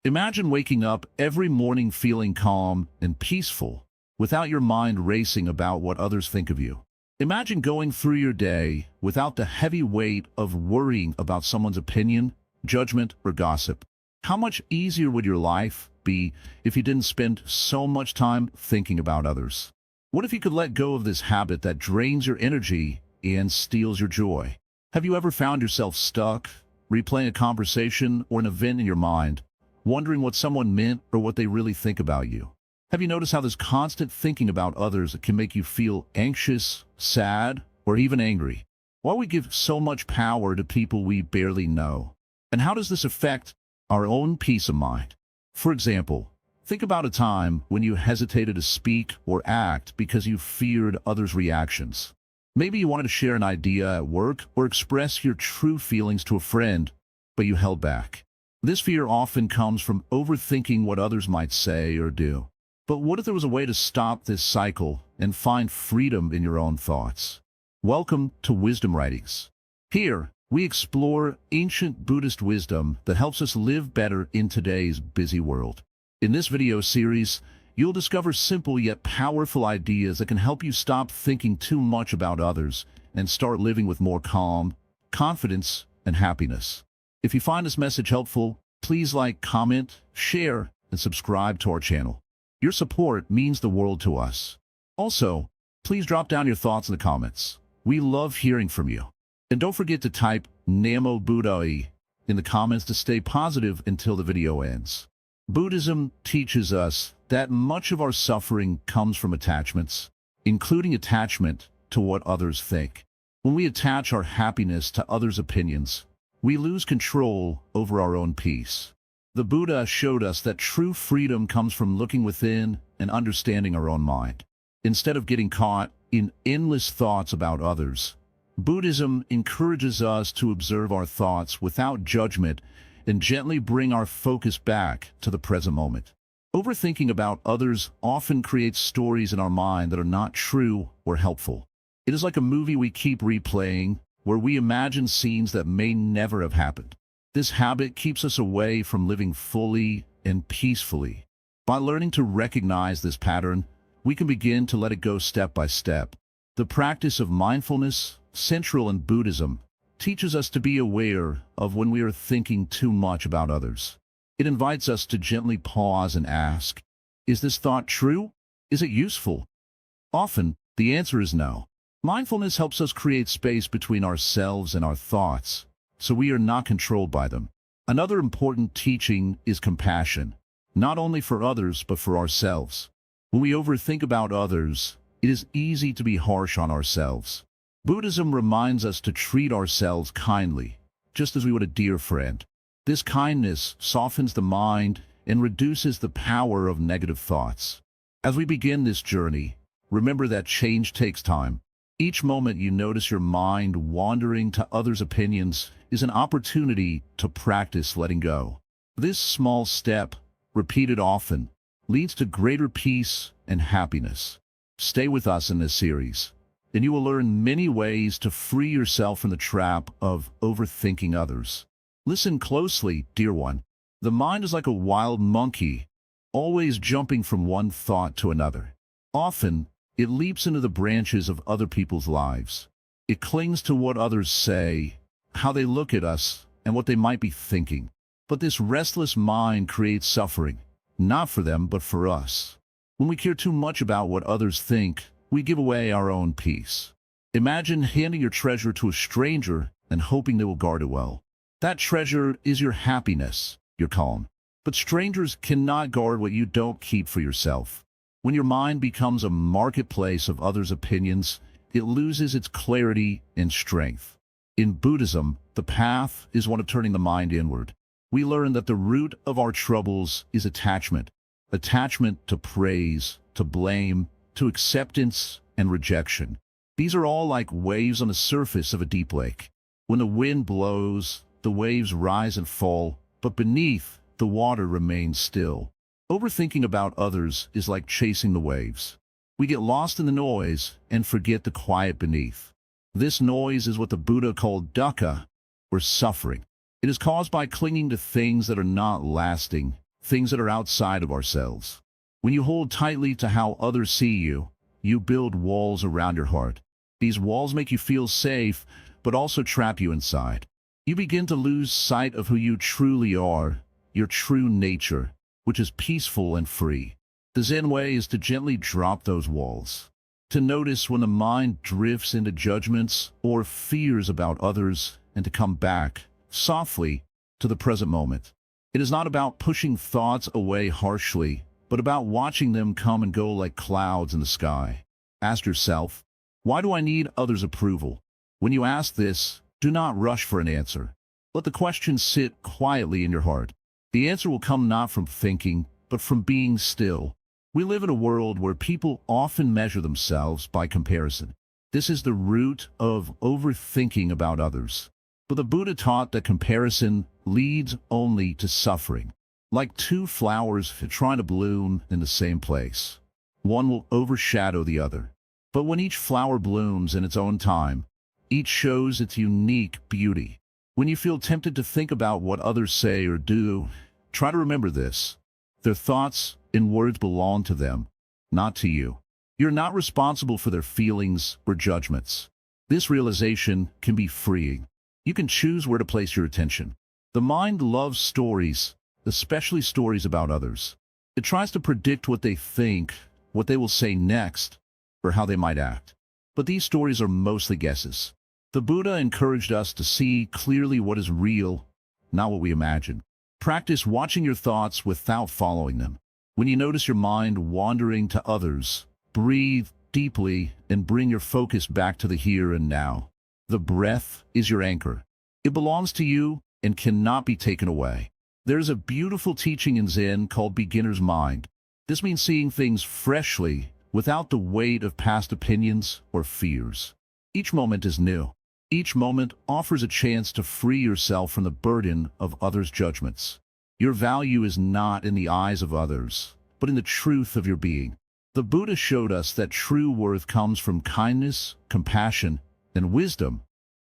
Imagine waking up every morning feeling calm and peaceful, without your mind racing about what others think of you. Imagine going through your day without the heavy weight of worrying about someone's opinion, judgment, or gossip. How much easier would your life be if you didn't spend so much time thinking about others? What if you could let go of this habit that drains your energy and steals your joy? Have you ever found yourself stuck, replaying a conversation or an event in your mind, wondering what someone meant or what they really think about you? Have you noticed how this constant thinking about others can make you feel anxious, sad, or even angry? Why we give so much power to people we barely know? And how does this affect our own peace of mind? For example, think about a time when you hesitated to speak or act because you feared others' reactions. Maybe you wanted to share an idea at work or express your true feelings to a friend, but you held back. This fear often comes from overthinking what others might say or do. But what if there was a way to stop this cycle and find freedom in your own thoughts? Welcome to Wisdom Writings. Here, we explore ancient Buddhist wisdom that helps us live better in today's busy world. In this video series, you'll discover simple yet powerful ideas that can help you stop thinking too much about others and start living with more calm, confidence, and happiness. If you find this message helpful, please like, comment, share, and subscribe to our channel. Your support means the world to us. Also, please drop down your thoughts in the comments. We love hearing from you. And don't forget to type Namo Buddhai in the comments to stay positive until the video ends. Buddhism teaches us that much of our suffering comes from attachments, including attachment to what others think. When we attach our happiness to others' opinions, we lose control over our own peace. The Buddha showed us that true freedom comes from looking within and understanding our own mind. Instead of getting caught in endless thoughts about others, Buddhism encourages us to observe our thoughts without judgment and gently bring our focus back to the present moment. Overthinking about others often creates stories in our mind that are not true or helpful. It is like a movie we keep replaying, where we imagine scenes that may never have happened. This habit keeps us away from living fully and peacefully. By learning to recognize this pattern, we can begin to let it go step by step. The practice of mindfulness, central in Buddhism, teaches us to be aware of when we are thinking too much about others. It invites us to gently pause and ask, is this thought true? Is it useful? Often, the answer is no. Mindfulness helps us create space between ourselves and our thoughts, so we are not controlled by them. Another important teaching is compassion, not only for others but for ourselves. When we overthink about others, it is easy to be harsh on ourselves. Buddhism reminds us to treat ourselves kindly, just as we would a dear friend. This kindness softens the mind and reduces the power of negative thoughts. As we begin this journey, remember that change takes time. Each moment you notice your mind wandering to others' opinions is an opportunity to practice letting go. This small step, repeated often, leads to greater peace and happiness. Stay with us in this series, and you will learn many ways to free yourself from the trap of overthinking others. Listen closely, dear one. The mind is like a wild monkey, always jumping from one thought to another. Often, it leaps into the branches of other people's lives. It clings to what others say, how they look at us, and what they might be thinking. But this restless mind creates suffering, not for them but for us. When we care too much about what others think, we give away our own peace. Imagine handing your treasure to a stranger and hoping they will guard it well. That treasure is your happiness, your calm. But strangers cannot guard what you don't keep for yourself. When your mind becomes a marketplace of others' opinions, it loses its clarity and strength. In Buddhism, the path is one of turning the mind inward. We learn that the root of our troubles is attachment. Attachment to praise, to blame, to acceptance and rejection. These are all like waves on the surface of a deep lake. When the wind blows, the waves rise and fall, but beneath, the water remains still. Overthinking about others is like chasing the waves. We get lost in the noise and forget the quiet beneath. This noise is what the Buddha called dukkha, or suffering. It is caused by clinging to things that are not lasting things that are outside of ourselves. When you hold tightly to how others see you, you build walls around your heart. These walls make you feel safe, but also trap you inside. You begin to lose sight of who you truly are, your true nature, which is peaceful and free. The Zen way is to gently drop those walls, to notice when the mind drifts into judgments or fears about others, and to come back, softly, to the present moment. It is not about pushing thoughts away harshly, but about watching them come and go like clouds in the sky. Ask yourself, why do I need others' approval? When you ask this, do not rush for an answer. Let the question sit quietly in your heart. The answer will come not from thinking, but from being still. We live in a world where people often measure themselves by comparison. This is the root of overthinking about others. But the Buddha taught that comparison leads only to suffering. Like two flowers trying to bloom in the same place, one will overshadow the other. But when each flower blooms in its own time, each shows its unique beauty. When you feel tempted to think about what others say or do, try to remember this. Their thoughts and words belong to them, not to you. You're not responsible for their feelings or judgments. This realization can be freeing. You can choose where to place your attention. The mind loves stories, especially stories about others. It tries to predict what they think, what they will say next, or how they might act. But these stories are mostly guesses. The Buddha encouraged us to see clearly what is real, not what we imagine. Practice watching your thoughts without following them. When you notice your mind wandering to others, breathe deeply and bring your focus back to the here and now. The breath is your anchor. It belongs to you and cannot be taken away. There's a beautiful teaching in Zen called beginner's mind. This means seeing things freshly, without the weight of past opinions or fears. Each moment is new. Each moment offers a chance to free yourself from the burden of others' judgments. Your value is not in the eyes of others, but in the truth of your being. The Buddha showed us that true worth comes from kindness, compassion, and wisdom,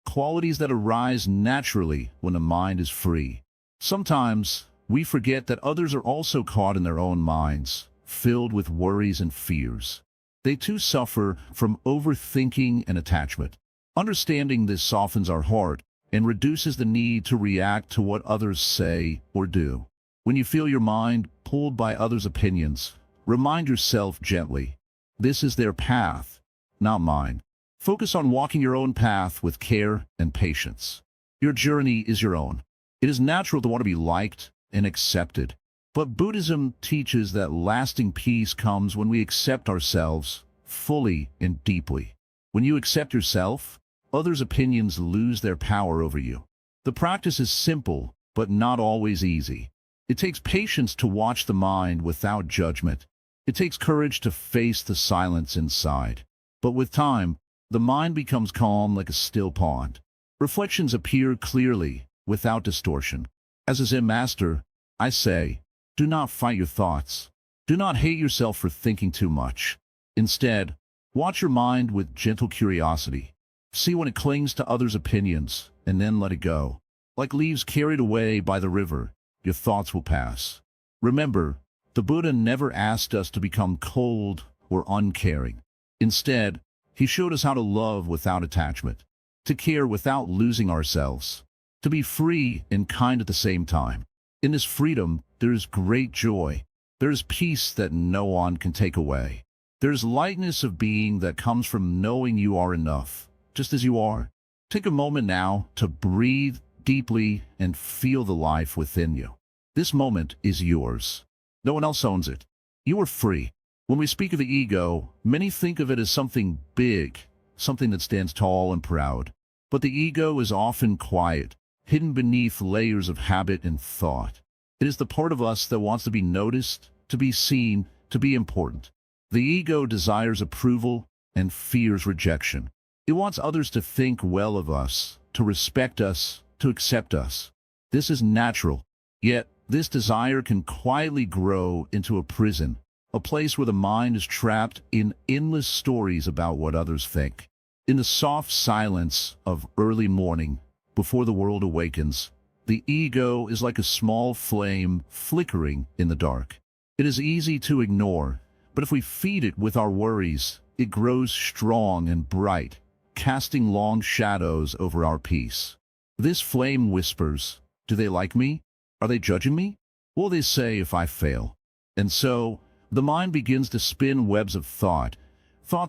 qualities that arise naturally when the mind is free. Sometimes, we forget that others are also caught in their own minds, filled with worries and fears. They too suffer from overthinking and attachment. Understanding this softens our heart and reduces the need to react to what others say or do. When you feel your mind pulled by others' opinions, remind yourself gently, this is their path, not mine. Focus on walking your own path with care and patience. Your journey is your own. It is natural to want to be liked and accepted. But Buddhism teaches that lasting peace comes when we accept ourselves fully and deeply. When you accept yourself, others' opinions lose their power over you. The practice is simple, but not always easy. It takes patience to watch the mind without judgment. It takes courage to face the silence inside. But with time, the mind becomes calm like a still pond. Reflections appear clearly, without distortion. As a Zen master, I say, do not fight your thoughts. Do not hate yourself for thinking too much. Instead, watch your mind with gentle curiosity. See when it clings to others' opinions, and then let it go. Like leaves carried away by the river, your thoughts will pass. Remember, the Buddha never asked us to become cold or uncaring. Instead, he showed us how to love without attachment, to care without losing ourselves, to be free and kind at the same time. In this freedom, there is great joy. There is peace that no one can take away. There is lightness of being that comes from knowing you are enough, just as you are. Take a moment now to breathe deeply and feel the life within you. This moment is yours. No one else owns it. You are free. When we speak of the ego, many think of it as something big, something that stands tall and proud. But the ego is often quiet, hidden beneath layers of habit and thought. It is the part of us that wants to be noticed, to be seen, to be important. The ego desires approval and fears rejection. It wants others to think well of us, to respect us, to accept us. This is natural. Yet, this desire can quietly grow into a prison, a place where the mind is trapped in endless stories about what others think. In the soft silence of early morning, before the world awakens, The ego is like a small flame flickering in the dark. It is easy to ignore, but if we feed it with our worries, it grows strong and bright, casting long shadows over our peace. This flame whispers, "Do they like me? Are they judging me? What will they say if I fail?" And so, the mind begins to spin webs of thoughts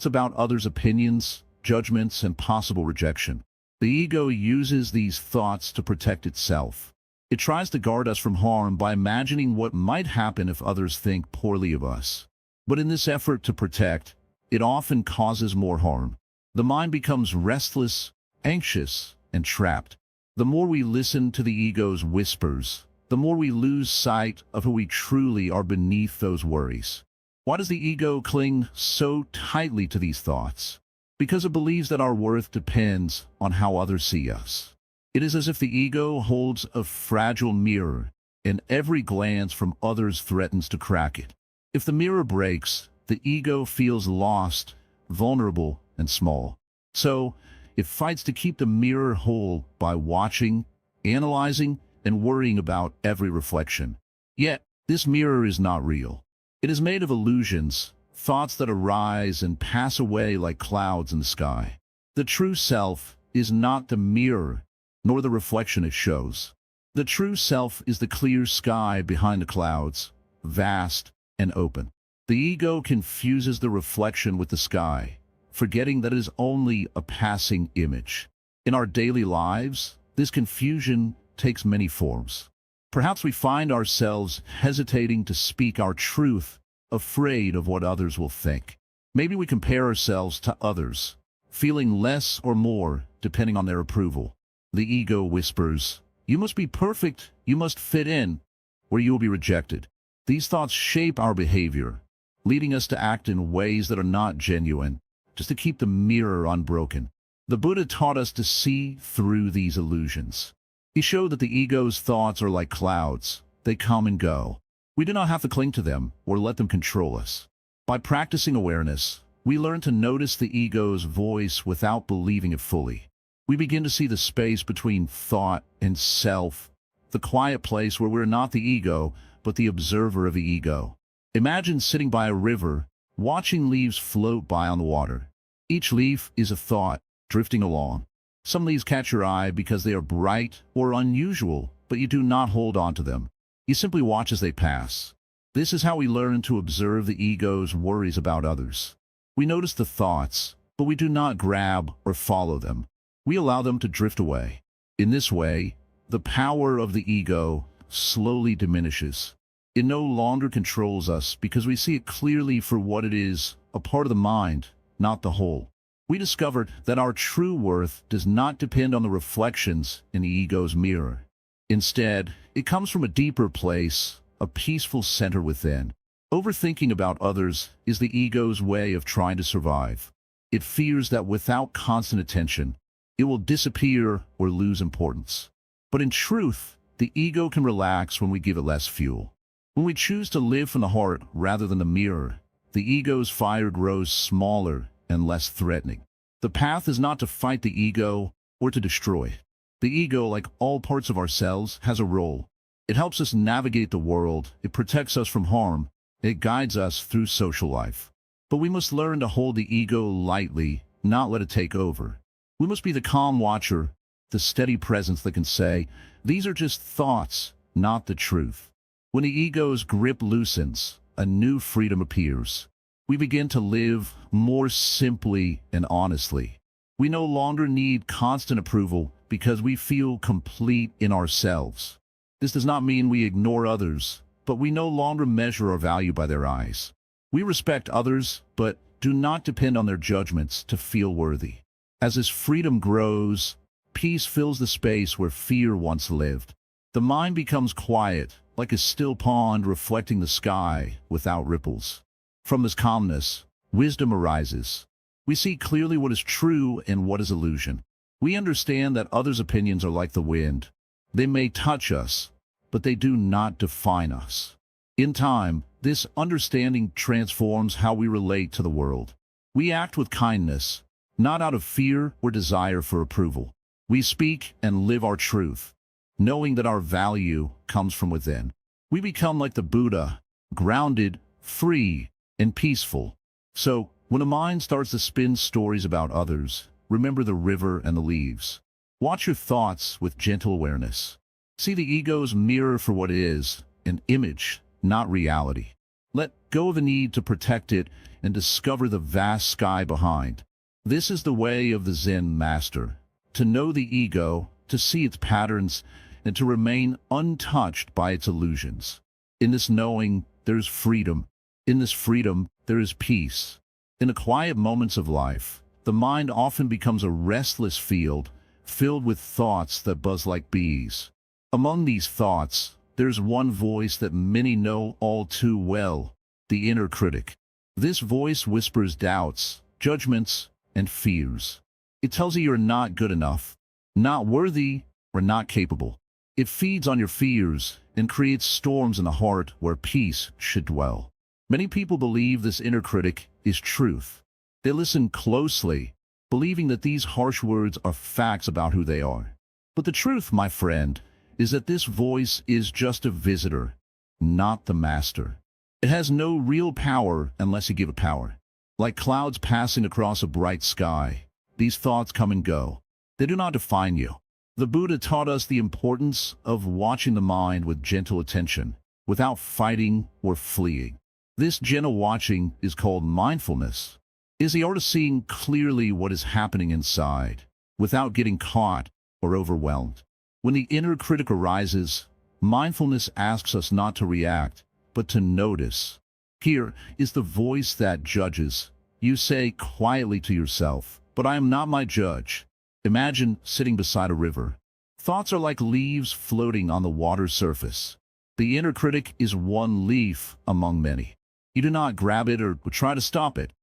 about others' opinions, judgments, and possible rejection. The ego uses these thoughts to protect itself. It tries to guard us from harm by imagining what might happen if others think poorly of us. But in this effort to protect, it often causes more harm. The mind becomes restless, anxious, and trapped. The more we listen to the ego's whispers, the more we lose sight of who we truly are beneath those worries. Why does the ego cling so tightly to these thoughts? Because it believes that our worth depends on how others see us. It is as if the ego holds a fragile mirror, and every glance from others threatens to crack it. If the mirror breaks, the ego feels lost, vulnerable, and small. So, it fights to keep the mirror whole by watching, analyzing, and worrying about every reflection. Yet, this mirror is not real. It is made of illusions, thoughts that arise and pass away like clouds in the sky. The true self is not the mirror, nor the reflection it shows. The true self is the clear sky behind the clouds, vast and open. The ego confuses the reflection with the sky, forgetting that it is only a passing image. In our daily lives, this confusion takes many forms. Perhaps we find ourselves hesitating to speak our truth, afraid of what others will think. Maybe we compare ourselves to others, feeling less or more depending on their approval. The ego whispers, "You must be perfect, you must fit in, or you will be rejected." These thoughts shape our behavior, leading us to act in ways that are not genuine, just to keep the mirror unbroken. The Buddha taught us to see through these illusions. He showed that the ego's thoughts are like clouds. They come and go. We do not have to cling to them or let them control us. By practicing awareness, we learn to notice the ego's voice without believing it fully. We begin to see the space between thought and self, the quiet place where we're not the ego, but the observer of the ego. Imagine sitting by a river, watching leaves float by on the water. Each leaf is a thought, drifting along. Some leaves catch your eye because they are bright or unusual, but you do not hold on to them. You simply watch as they pass. This is how we learn to observe the ego's worries about others. We notice the thoughts, but we do not grab or follow them. We allow them to drift away. In this way, the power of the ego slowly diminishes. It no longer controls us because we see it clearly for what it is, a part of the mind, not the whole. We discovered that our true worth does not depend on the reflections in the ego's mirror. Instead, it comes from a deeper place, a peaceful center within. Overthinking about others is the ego's way of trying to survive. It fears that without constant attention, it will disappear or lose importance. But in truth, the ego can relax when we give it less fuel. When we choose to live from the heart rather than the mirror, the ego's fire grows smaller and less threatening. The path is not to fight the ego or to destroy it. The ego, like all parts of ourselves, has a role. It helps us navigate the world, it protects us from harm, it guides us through social life. But we must learn to hold the ego lightly, not let it take over. We must be the calm watcher, the steady presence that can say, "These are just thoughts, not the truth." When the ego's grip loosens, a new freedom appears. We begin to live more simply and honestly. We no longer need constant approval because we feel complete in ourselves. This does not mean we ignore others, but we no longer measure our value by their eyes. We respect others, but do not depend on their judgments to feel worthy. As this freedom grows, peace fills the space where fear once lived. The mind becomes quiet, like a still pond reflecting the sky without ripples. From this calmness, wisdom arises. We see clearly what is true and what is illusion. We understand that others' opinions are like the wind. They may touch us, but they do not define us. In time, this understanding transforms how we relate to the world. We act with kindness, not out of fear or desire for approval. We speak and live our truth, knowing that our value comes from within. We become like the Buddha, grounded, free, and peaceful. So, when a mind starts to spin stories about others, remember the river and the leaves. Watch your thoughts with gentle awareness. See the ego's mirror for what it is, an image, not reality. Let go of the need to protect it and discover the vast sky behind. This is the way of the Zen master, to know the ego, to see its patterns, and to remain untouched by its illusions. In this knowing, there is freedom. In this freedom, there is peace. In the quiet moments of life, the mind often becomes a restless field, filled with thoughts that buzz like bees. Among these thoughts, there's one voice that many know all too well, the inner critic. This voice whispers doubts, judgments, and fears. It tells you you're not good enough, not worthy, or not capable. It feeds on your fears and creates storms in the heart where peace should dwell. Many people believe this inner critic is truth. They listen closely, believing that these harsh words are facts about who they are. But the truth, my friend, is that this voice is just a visitor, not the master. It has no real power unless you give it power. Like clouds passing across a bright sky, these thoughts come and go. They do not define you. The Buddha taught us the importance of watching the mind with gentle attention, without fighting or fleeing. This gentle watching is called mindfulness. It is the art of seeing clearly what is happening inside, without getting caught or overwhelmed. When the inner critic arises, mindfulness asks us not to react, but to notice. Here is the voice that judges. You say quietly to yourself, "But I am not my judge." Imagine sitting beside a river. Thoughts are like leaves floating on the water's surface. The inner critic is one leaf among many. You do not grab it or try to stop it.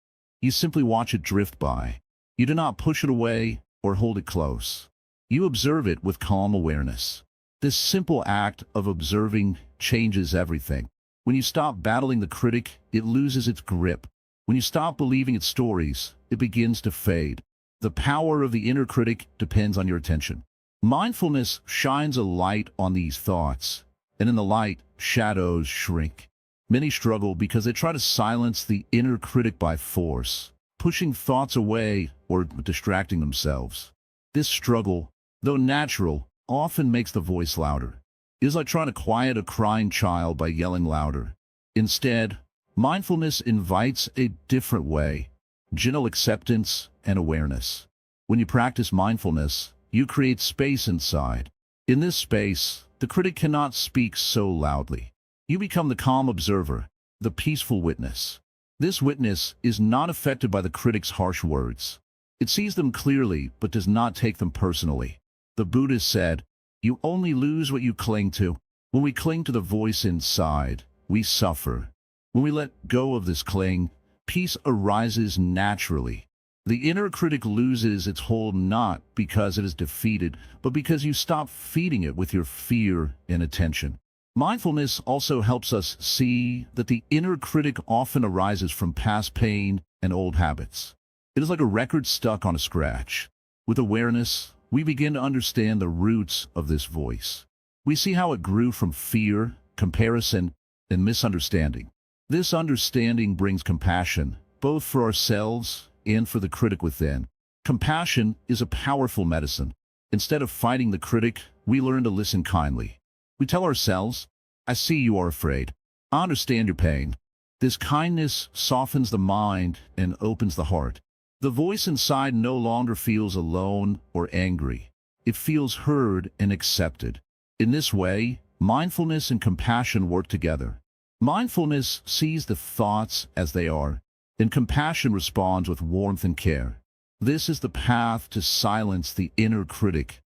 You simply watch it drift by. You do not push it away or hold it close. You observe it with calm awareness. This simple act of observing changes everything. When you stop battling the critic, it loses its grip. When you stop believing its stories, it begins to fade. The power of the inner critic depends on your attention. Mindfulness shines a light on these thoughts, and in the light, shadows shrink. Many struggle because they try to silence the inner critic by force, pushing thoughts away or distracting themselves. This struggle, though natural, often makes the voice louder. It is like trying to quiet a crying child by yelling louder. Instead, mindfulness invites a different way, gentle acceptance and awareness. When you practice mindfulness, you create space inside. In this space, the critic cannot speak so loudly. You become the calm observer, the peaceful witness. This witness is not affected by the critic's harsh words. It sees them clearly but does not take them personally. The Buddha said, "You only lose what you cling to." When we cling to the voice inside, we suffer. When we let go of this cling, peace arises naturally. The inner critic loses its hold not because it is defeated, but because you stop feeding it with your fear and attention. Mindfulness also helps us see that the inner critic often arises from past pain and old habits. It is like a record stuck on a scratch. With awareness, we begin to understand the roots of this voice. We see how it grew from fear, comparison, and misunderstanding. This understanding brings compassion, both for ourselves and for the critic within. Compassion is a powerful medicine. Instead of fighting the critic, we learn to listen kindly. We tell ourselves, "I see you are afraid. I understand your pain." This kindness softens the mind and opens the heart. The voice inside no longer feels alone or angry. It feels heard and accepted. In this way, mindfulness and compassion work together. Mindfulness sees the thoughts as they are, and compassion responds with warmth and care. This is the path to silence the inner critic,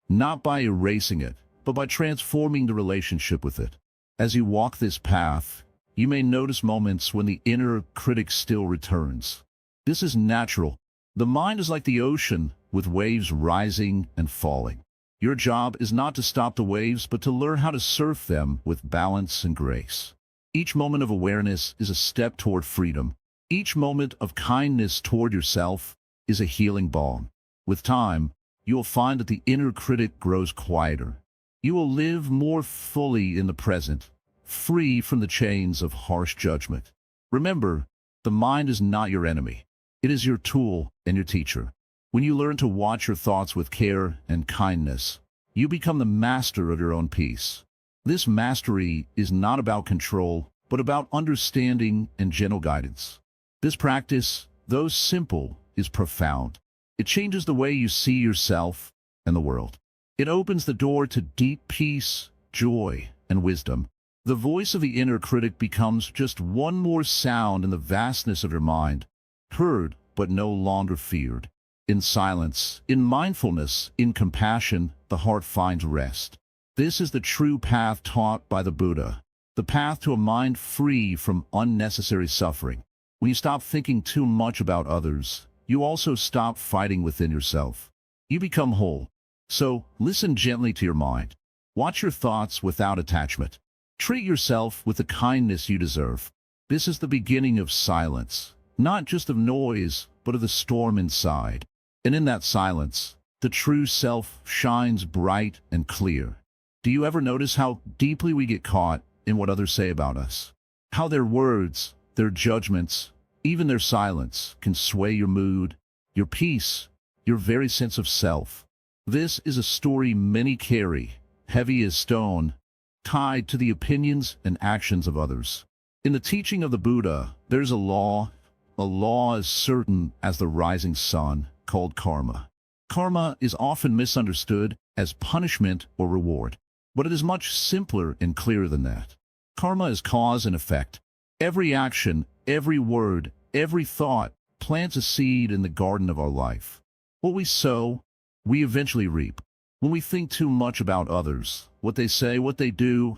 not by erasing it, but by transforming the relationship with it. As you walk this path, you may notice moments when the inner critic still returns. This is natural. The mind is like the ocean, with waves rising and falling. Your job is not to stop the waves, but to learn how to surf them with balance and grace. Each moment of awareness is a step toward freedom. Each moment of kindness toward yourself is a healing balm. With time, you will find that the inner critic grows quieter. You will live more fully in the present, free from the chains of harsh judgment. Remember, the mind is not your enemy. It is your tool and your teacher. When you learn to watch your thoughts with care and kindness, you become the master of your own peace. This mastery is not about control, but about understanding and gentle guidance. This practice, though simple, is profound. It changes the way you see yourself and the world. It opens the door to deep peace, joy, and wisdom. The voice of the inner critic becomes just one more sound in the vastness of your mind, heard but no longer feared. In silence, in mindfulness, in compassion, the heart finds rest. This is the true path taught by the Buddha, the path to a mind free from unnecessary suffering. When you stop thinking too much about others, you also stop fighting within yourself. You become whole. So, listen gently to your mind. Watch your thoughts without attachment. Treat yourself with the kindness you deserve. This is the beginning of silence, not just of noise, but of the storm inside. And in that silence, the true self shines bright and clear. Do you ever notice how deeply we get caught in what others say about us? How their words, their judgments, even their silence can sway your mood, your peace, your very sense of self. This is a story many carry, heavy as stone, tied to the opinions and actions of others. In the teaching of the Buddha, there's a law as certain as the rising sun, called karma. Karma is often misunderstood as punishment or reward, but it is much simpler and clearer than that. Karma is cause and effect. Every action, every word, every thought plants a seed in the garden of our life. What we sow, we eventually reap. When we think too much about others, what they say, what they do,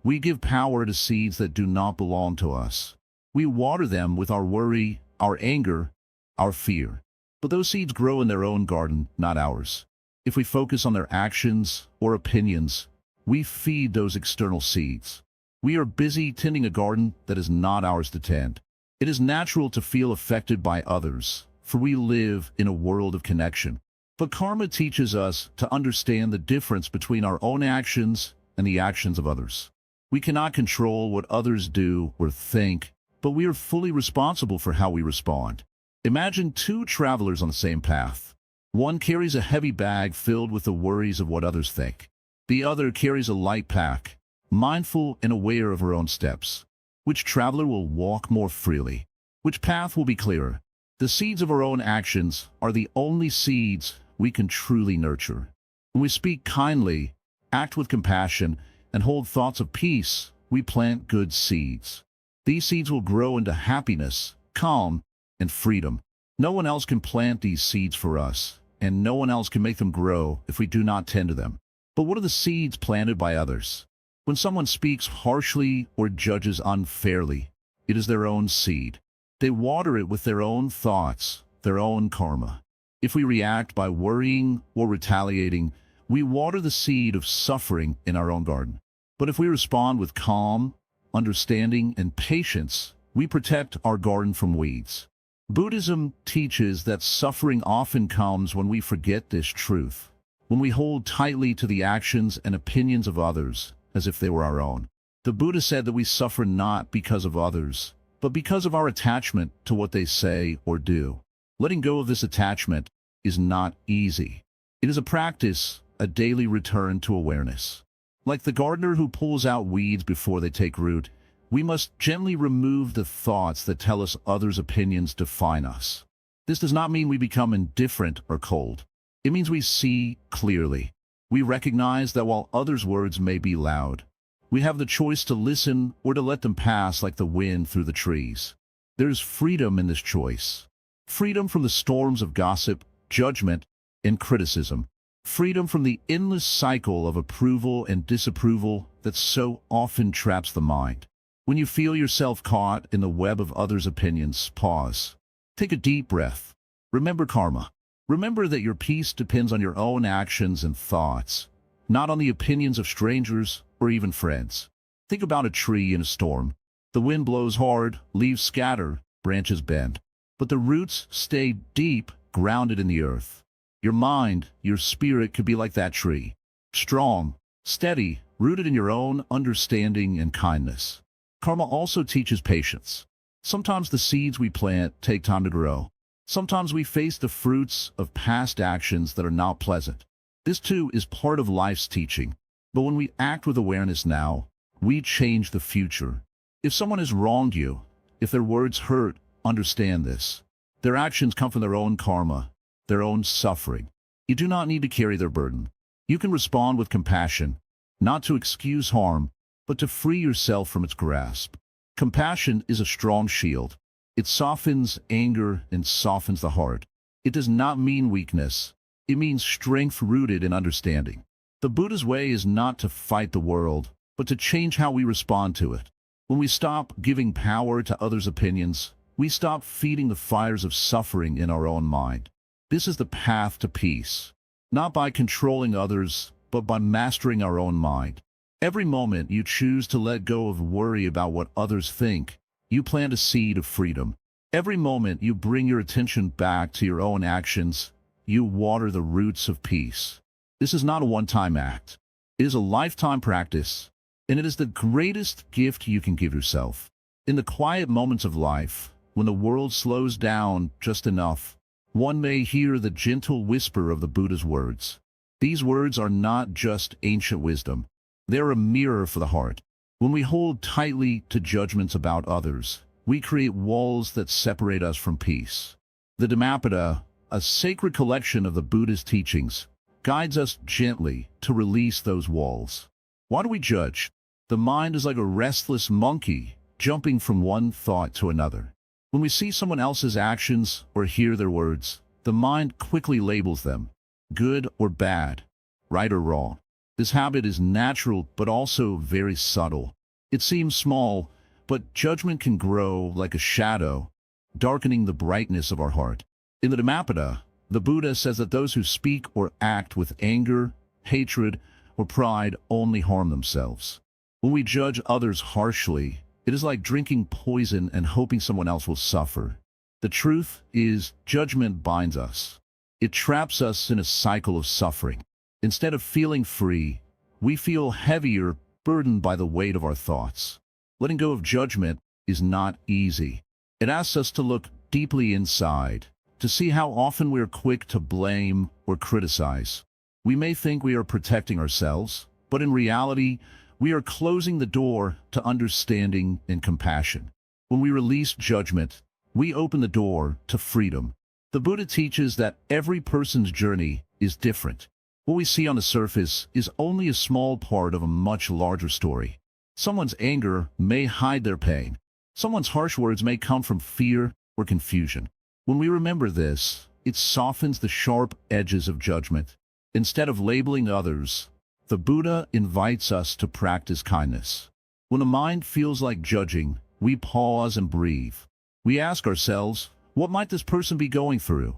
we give power to seeds that do not belong to us. We water them with our worry, our anger, our fear. But those seeds grow in their own garden, not ours. If we focus on their actions or opinions, we feed those external seeds. We are busy tending a garden that is not ours to tend. It is natural to feel affected by others, for we live in a world of connection. But karma teaches us to understand the difference between our own actions and the actions of others. We cannot control what others do or think, but we are fully responsible for how we respond. Imagine two travelers on the same path. One carries a heavy bag filled with the worries of what others think. The other carries a light pack, mindful and aware of her own steps. Which traveler will walk more freely? Which path will be clearer? The seeds of our own actions are the only seeds we can truly nurture. When we speak kindly, act with compassion, and hold thoughts of peace, we plant good seeds. These seeds will grow into happiness, calm, and freedom. No one else can plant these seeds for us, and no one else can make them grow if we do not tend to them. But what are the seeds planted by others? When someone speaks harshly or judges unfairly, it is their own seed. They water it with their own thoughts, their own karma. If we react by worrying or retaliating, we water the seed of suffering in our own garden. But if we respond with calm, understanding, and patience, we protect our garden from weeds. Buddhism teaches that suffering often comes when we forget this truth, when we hold tightly to the actions and opinions of others as if they were our own. The Buddha said that we suffer not because of others, but because of our attachment to what they say or do. Letting go of this attachment is not easy. It is a practice, a daily return to awareness. Like the gardener who pulls out weeds before they take root, we must gently remove the thoughts that tell us others' opinions define us. This does not mean we become indifferent or cold. It means we see clearly. We recognize that while others' words may be loud, we have the choice to listen or to let them pass like the wind through the trees. There is freedom in this choice. Freedom from the storms of gossip, judgment, and criticism. Freedom from the endless cycle of approval and disapproval that so often traps the mind. When you feel yourself caught in the web of others' opinions, pause. Take a deep breath. Remember karma. Remember that your peace depends on your own actions and thoughts, not on the opinions of strangers or even friends. Think about a tree in a storm. The wind blows hard, leaves scatter, branches bend, but the roots stay deep, grounded in the earth. Your mind, your spirit could be like that tree. Strong, steady, rooted in your own understanding and kindness. Karma also teaches patience. Sometimes the seeds we plant take time to grow. Sometimes we face the fruits of past actions that are not pleasant. This too is part of life's teaching. But when we act with awareness now, we change the future. If someone has wronged you, if their words hurt, understand this. Their actions come from their own karma, their own suffering. You do not need to carry their burden. You can respond with compassion, not to excuse harm, but to free yourself from its grasp. Compassion is a strong shield. It softens anger and softens the heart. It does not mean weakness. It means strength rooted in understanding. The Buddha's way is not to fight the world, but to change how we respond to it. When we stop giving power to others' opinions, we stop feeding the fires of suffering in our own mind. This is the path to peace, not by controlling others, but by mastering our own mind. Every moment you choose to let go of worry about what others think, you plant a seed of freedom. Every moment you bring your attention back to your own actions, you water the roots of peace. This is not a one-time act. It is a lifetime practice, and it is the greatest gift you can give yourself. In the quiet moments of life, when the world slows down just enough, one may hear the gentle whisper of the Buddha's words. These words are not just ancient wisdom. They are a mirror for the heart. When we hold tightly to judgments about others, we create walls that separate us from peace. The Dhammapada, a sacred collection of the Buddhist teachings, guides us gently to release those walls. Why do we judge? The mind is like a restless monkey, jumping from one thought to another. When we see someone else's actions or hear their words, the mind quickly labels them, good or bad, right or wrong. This habit is natural but also very subtle. It seems small, but judgment can grow like a shadow, darkening the brightness of our heart. In the Dhammapada, the Buddha says that those who speak or act with anger, hatred, or pride only harm themselves. When we judge others harshly, it is like drinking poison and hoping someone else will suffer. The truth is, judgment binds us. It traps us in a cycle of suffering. Instead of feeling free, we feel heavier, burdened by the weight of our thoughts. Letting go of judgment is not easy. It asks us to look deeply inside, to see how often we are quick to blame or criticize. We may think we are protecting ourselves, but in reality, we are closing the door to understanding and compassion. When we release judgment, we open the door to freedom. The Buddha teaches that every person's journey is different. What we see on the surface is only a small part of a much larger story. Someone's anger may hide their pain. Someone's harsh words may come from fear or confusion. When we remember this, it softens the sharp edges of judgment. Instead of labeling others, the Buddha invites us to practice kindness. When the mind feels like judging, we pause and breathe. We ask ourselves, what might this person be going through?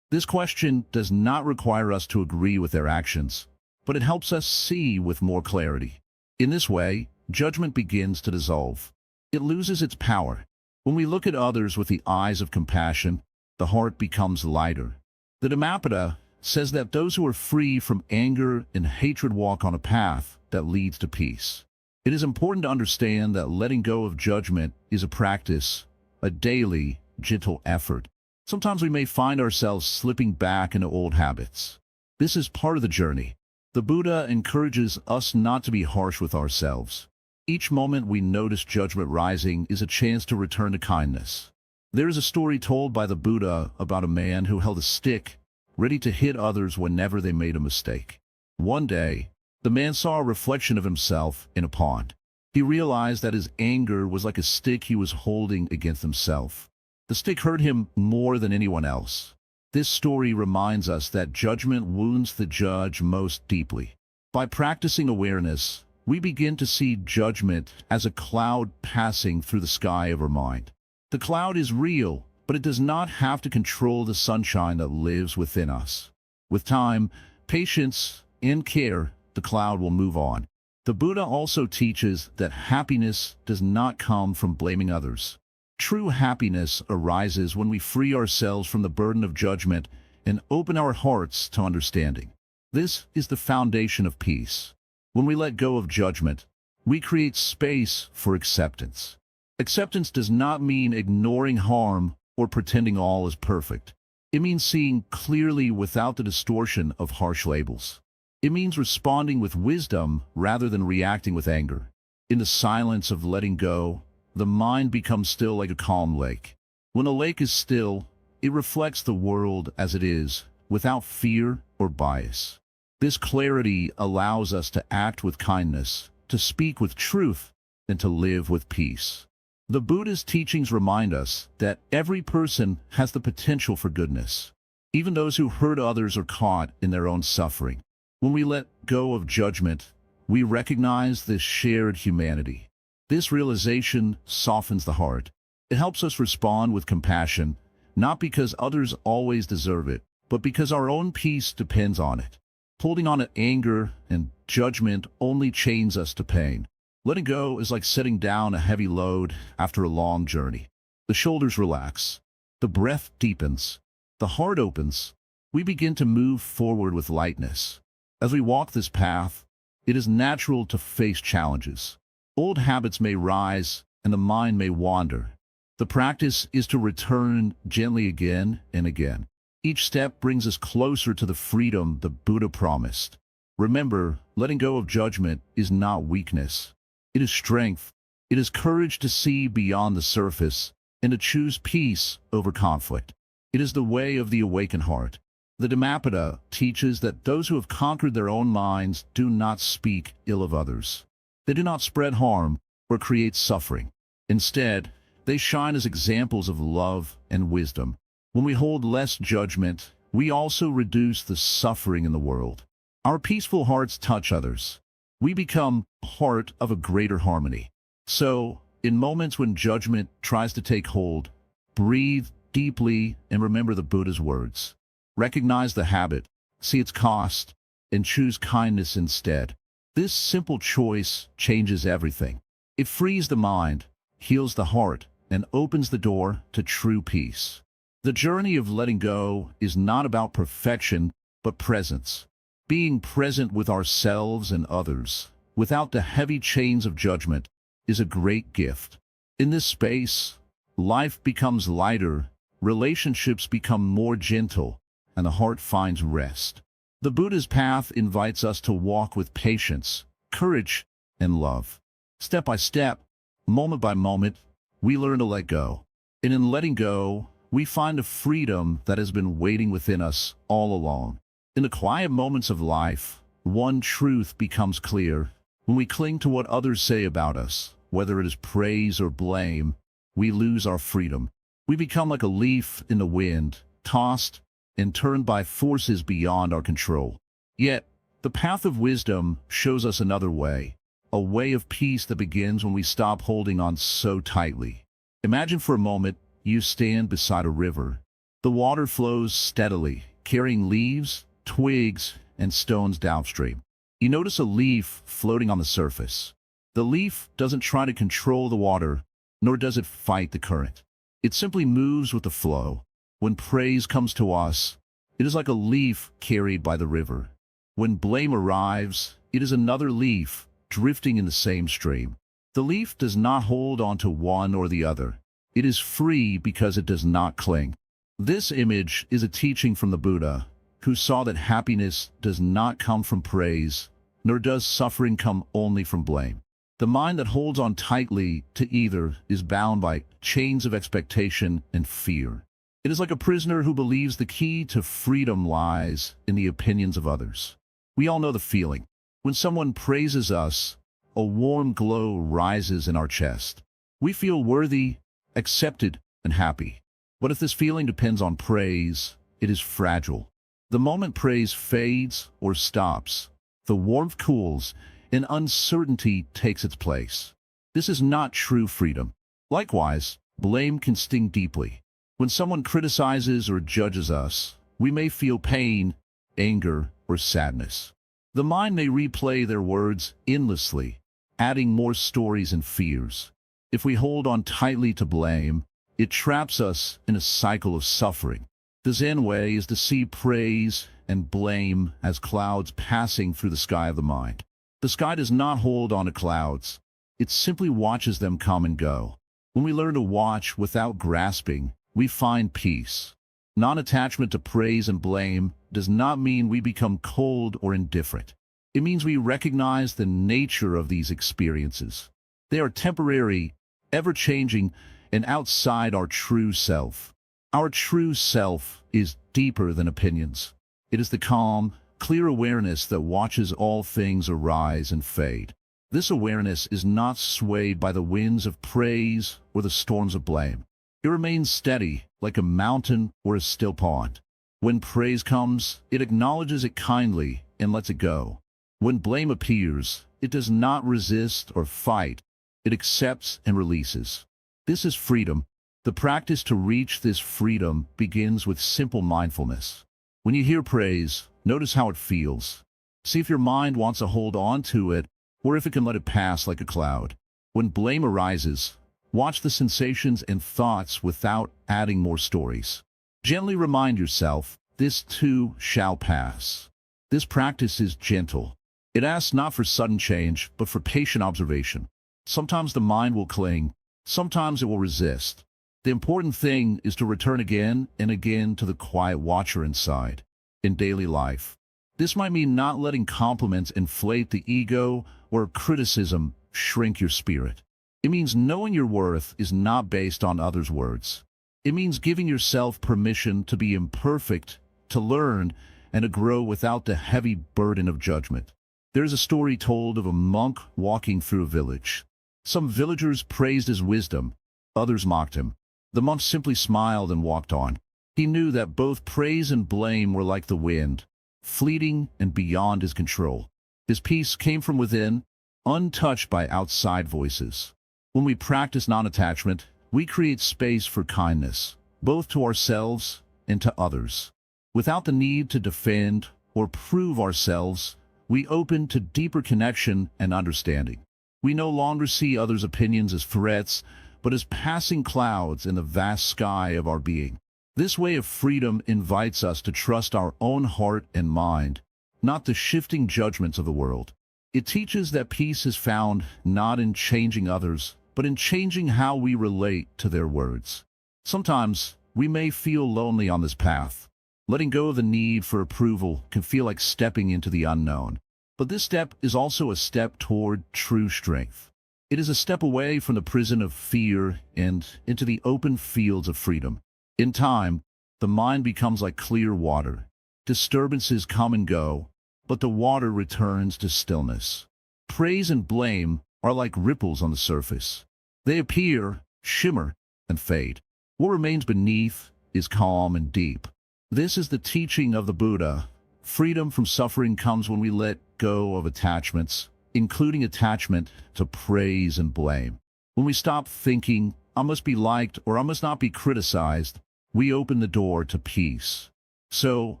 This question does not require us to agree with their actions, but it helps us see with more clarity. In this way, judgment begins to dissolve. It loses its power. When we look at others with the eyes of compassion, the heart becomes lighter. The Dhammapada says that those who are free from anger and hatred walk on a path that leads to peace. It is important to understand that letting go of judgment is a practice, a daily, gentle effort. Sometimes we may find ourselves slipping back into old habits. This is part of the journey. The Buddha encourages us not to be harsh with ourselves. Each moment we notice judgment rising is a chance to return to kindness. There is a story told by the Buddha about a man who held a stick, ready to hit others whenever they made a mistake. One day, the man saw a reflection of himself in a pond. He realized that his anger was like a stick he was holding against himself. The stick hurt him more than anyone else. This story reminds us that judgment wounds the judge most deeply. By practicing awareness, we begin to see judgment as a cloud passing through the sky of our mind. The cloud is real, but it does not have to control the sunshine that lives within us. With time, patience, and care, the cloud will move on. The Buddha also teaches that happiness does not come from blaming others. True happiness arises when we free ourselves from the burden of judgment and open our hearts to understanding. This is the foundation of peace. When we let go of judgment, we create space for acceptance. Acceptance does not mean ignoring harm or pretending all is perfect. It means seeing clearly without the distortion of harsh labels. It means responding with wisdom rather than reacting with anger. In the silence of letting go, the mind becomes still like a calm lake. When a lake is still, it reflects the world as it is, without fear or bias. This clarity allows us to act with kindness, to speak with truth, and to live with peace. The Buddhist teachings remind us that every person has the potential for goodness. Even those who hurt others are caught in their own suffering. When we let go of judgment, we recognize this shared humanity. This realization softens the heart. It helps us respond with compassion, not because others always deserve it, but because our own peace depends on it. Holding on to anger and judgment only chains us to pain. Letting go is like setting down a heavy load after a long journey. The shoulders relax, the breath deepens, the heart opens. We begin to move forward with lightness. As we walk this path, it is natural to face challenges. Old habits may rise and the mind may wander. The practice is to return gently again and again. Each step brings us closer to the freedom the Buddha promised. Remember, letting go of judgment is not weakness. It is strength. It is courage to see beyond the surface and to choose peace over conflict. It is the way of the awakened heart. The Dhammapada teaches that those who have conquered their own minds do not speak ill of others. They do not spread harm or create suffering. Instead, they shine as examples of love and wisdom. When we hold less judgment, we also reduce the suffering in the world. Our peaceful hearts touch others. We become part of a greater harmony. So, in moments when judgment tries to take hold, breathe deeply and remember the Buddha's words. Recognize the habit, see its cost, and choose kindness instead. This simple choice changes everything. It frees the mind, heals the heart, and opens the door to true peace. The journey of letting go is not about perfection, but presence. Being present with ourselves and others, without the heavy chains of judgment, is a great gift. In this space, life becomes lighter, relationships become more gentle, and the heart finds rest. The Buddha's path invites us to walk with patience, courage, and love. Step by step, moment by moment, we learn to let go. And in letting go, we find a freedom that has been waiting within us all along. In the quiet moments of life, one truth becomes clear. When we cling to what others say about us, whether it is praise or blame, we lose our freedom. We become like a leaf in the wind, tossed and turned by forces beyond our control. Yet, the path of wisdom shows us another way, a way of peace that begins when we stop holding on so tightly. Imagine for a moment you stand beside a river. The water flows steadily, carrying leaves, twigs, and stones downstream. You notice a leaf floating on the surface. The leaf doesn't try to control the water, nor does it fight the current. It simply moves with the flow. When praise comes to us, it is like a leaf carried by the river. When blame arrives, it is another leaf drifting in the same stream. The leaf does not hold on to one or the other. It is free because it does not cling. This image is a teaching from the Buddha, who saw that happiness does not come from praise, nor does suffering come only from blame. The mind that holds on tightly to either is bound by chains of expectation and fear. It is like a prisoner who believes the key to freedom lies in the opinions of others. We all know the feeling. When someone praises us, a warm glow rises in our chest. We feel worthy, accepted, and happy. But if this feeling depends on praise, it is fragile. The moment praise fades or stops, the warmth cools, and uncertainty takes its place. This is not true freedom. Likewise, blame can sting deeply. When someone criticizes or judges us, we may feel pain, anger, or sadness. The mind may replay their words endlessly, adding more stories and fears. If we hold on tightly to blame, it traps us in a cycle of suffering. The Zen way is to see praise and blame as clouds passing through the sky of the mind. The sky does not hold on to clouds. It simply watches them come and go. When we learn to watch without grasping, we find peace. Non-attachment to praise and blame does not mean we become cold or indifferent. It means we recognize the nature of these experiences. They are temporary, ever-changing, and outside our true self. Our true self is deeper than opinions. It is the calm, clear awareness that watches all things arise and fade. This awareness is not swayed by the winds of praise or the storms of blame. It remains steady, like a mountain or a still pond. When praise comes, it acknowledges it kindly and lets it go. When blame appears, it does not resist or fight. It accepts and releases. This is freedom. The practice to reach this freedom begins with simple mindfulness. When you hear praise, notice how it feels. See if your mind wants to hold on to it, or if it can let it pass like a cloud. When blame arises, watch the sensations and thoughts without adding more stories. Gently remind yourself, this too shall pass. This practice is gentle. It asks not for sudden change, but for patient observation. Sometimes the mind will cling, sometimes it will resist. The important thing is to return again and again to the quiet watcher inside. In daily life, this might mean not letting compliments inflate the ego or criticism shrink your spirit. It means knowing your worth is not based on others' words. It means giving yourself permission to be imperfect, to learn, and to grow without the heavy burden of judgment. There's a story told of a monk walking through a village. Some villagers praised his wisdom, others mocked him. The monk simply smiled and walked on. He knew that both praise and blame were like the wind, fleeting and beyond his control. His peace came from within, untouched by outside voices. When we practice non-attachment, we create space for kindness, both to ourselves and to others. Without the need to defend or prove ourselves, we open to deeper connection and understanding. We no longer see others' opinions as threats, but as passing clouds in the vast sky of our being. This way of freedom invites us to trust our own heart and mind, not the shifting judgments of the world. It teaches that peace is found not in changing others, but in changing how we relate to their words. Sometimes we may feel lonely on this path. Letting go of the need for approval can feel like stepping into the unknown. But this step is also a step toward true strength. It is a step away from the prison of fear and into the open fields of freedom. In time, the mind becomes like clear water. Disturbances come and go, but the water returns to stillness. Praise and blame are like ripples on the surface. They appear, shimmer, and fade. What remains beneath is calm and deep. This is the teaching of the Buddha. Freedom from suffering comes when we let go of attachments, including attachment to praise and blame. When we stop thinking, I must be liked or I must not be criticized, we open the door to peace. So,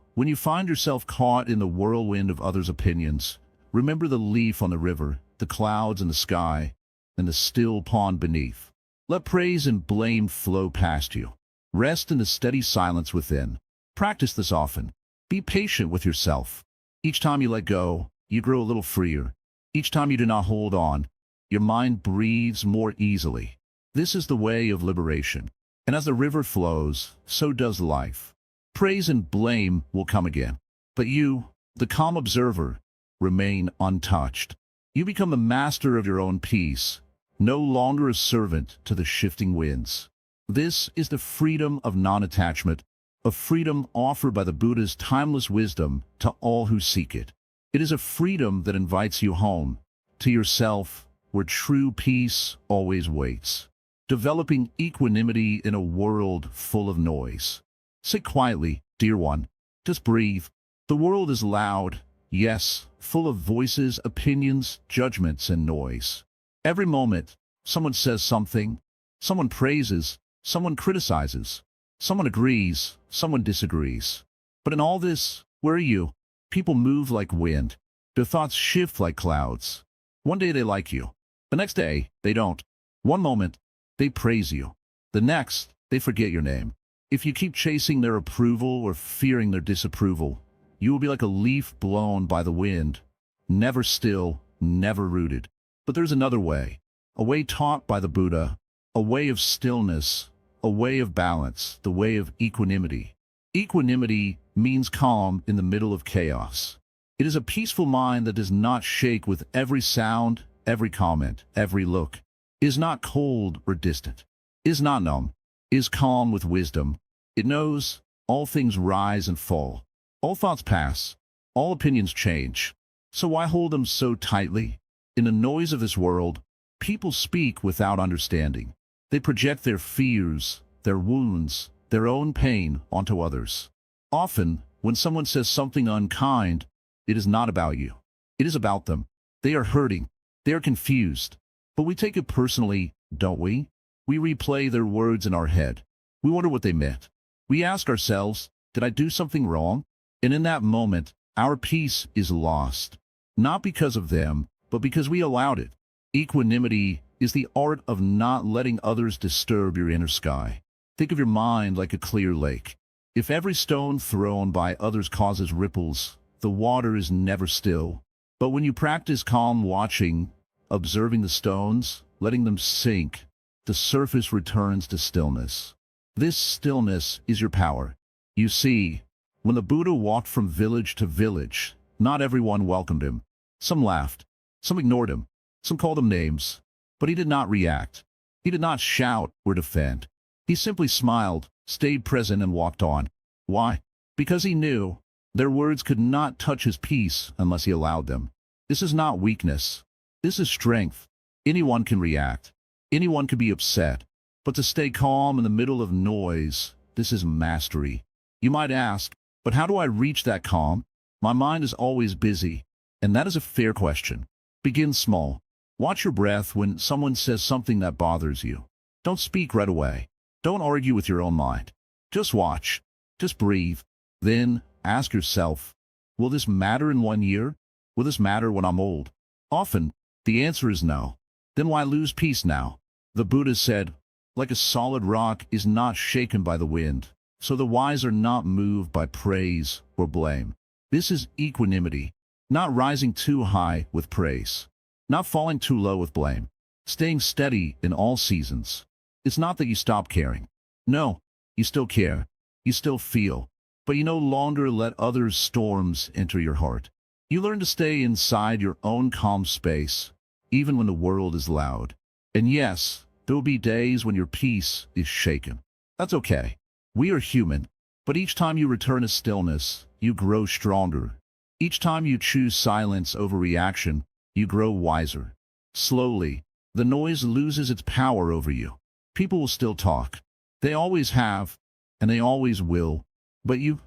when you find yourself caught in the whirlwind of others' opinions, remember the leaf on the river, the clouds in the sky, and the still pond beneath. Let praise and blame flow past you. Rest in the steady silence within. Practice this often. Be patient with yourself. Each time you let go, you grow a little freer. Each time you do not hold on, your mind breathes more easily. This is the way of liberation. And as the river flows, so does life. Praise and blame will come again. But you, the calm observer, remain untouched. You become the master of your own peace, no longer a servant to the shifting winds. This is the freedom of non-attachment, a freedom offered by the Buddha's timeless wisdom to all who seek it. It is a freedom that invites you home, to yourself, where true peace always waits. Developing equanimity in a world full of noise. Sit quietly, dear one. Just breathe. The world is loud, yes, full of voices, opinions, judgments, and noise. Every moment, someone says something, someone praises, someone criticizes, someone agrees, someone disagrees. But in all this, where are you? People move like wind. Their thoughts shift like clouds. One day they like you. The next day, they don't. One moment, they praise you. The next, they forget your name. If you keep chasing their approval or fearing their disapproval, you will be like a leaf blown by the wind, never still, never rooted. But there's another way, a way taught by the Buddha, a way of stillness, a way of balance, the way of equanimity. Equanimity means calm in the middle of chaos. It is a peaceful mind that does not shake with every sound, every comment, every look, is not cold or distant, is not numb, is calm with wisdom. It knows all things rise and fall, all thoughts pass, all opinions change. So why hold them so tightly? In the noise of this world, people speak without understanding. They project their fears, their wounds, their own pain onto others. Often, when someone says something unkind, it is not about you. It is about them. They are hurting. They are confused. But we take it personally, don't we? We replay their words in our head. We wonder what they meant. We ask ourselves, did I do something wrong? And in that moment, our peace is lost. Not because of them, but because we allowed it. Equanimity is the art of not letting others disturb your inner sky. Think of your mind like a clear lake. If every stone thrown by others causes ripples, the water is never still. But when you practice calm watching, observing the stones, letting them sink, the surface returns to stillness. This stillness is your power. You see, when the Buddha walked from village to village, not everyone welcomed him. Some laughed, some ignored him, some called him names. But he did not react. He did not shout or defend. He simply smiled, stayed present, and walked on. Why? Because he knew their words could not touch his peace unless he allowed them. This is not weakness. This is strength. Anyone can react. Anyone can be upset. But to stay calm in the middle of noise, this is mastery. You might ask, but how do I reach that calm? My mind is always busy. And that is a fair question. Begin small. Watch your breath when someone says something that bothers you. Don't speak right away. Don't argue with your own mind. Just watch. Just breathe. Then ask yourself, will this matter in 1 year? Will this matter when I'm old? Often, the answer is no. Then why lose peace now? The Buddha said, like a solid rock is not shaken by the wind, so the wise are not moved by praise or blame. This is equanimity, not rising too high with praise, not falling too low with blame, staying steady in all seasons. It's not that you stop caring. No, you still care. You still feel. But you no longer let others' storms enter your heart. You learn to stay inside your own calm space, even when the world is loud. And yes, there will be days when your peace is shaken. That's okay. We are human. But each time you return to stillness, you grow stronger. Each time you choose silence over reaction, you grow wiser. Slowly, the noise loses its power over you. People will still talk. They always have, and they always will. But you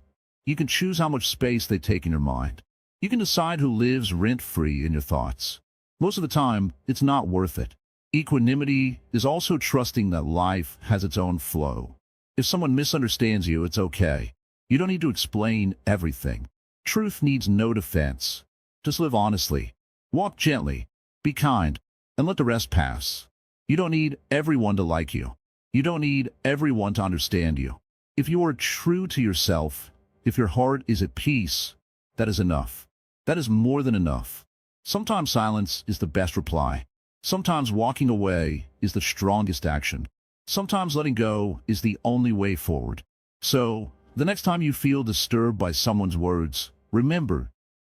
can choose how much space they take in your mind. You can decide who lives rent-free in your thoughts. Most of the time, it's not worth it. Equanimity is also trusting that life has its own flow. If someone misunderstands you, it's okay. You don't need to explain everything. Truth needs no defense. Just live honestly. Walk gently. Be kind. And let the rest pass. You don't need everyone to like you. You don't need everyone to understand you. If you are true to yourself, if your heart is at peace, that is enough. That is more than enough. Sometimes silence is the best reply. Sometimes walking away is the strongest action. Sometimes letting go is the only way forward. So, the next time you feel disturbed by someone's words, remember,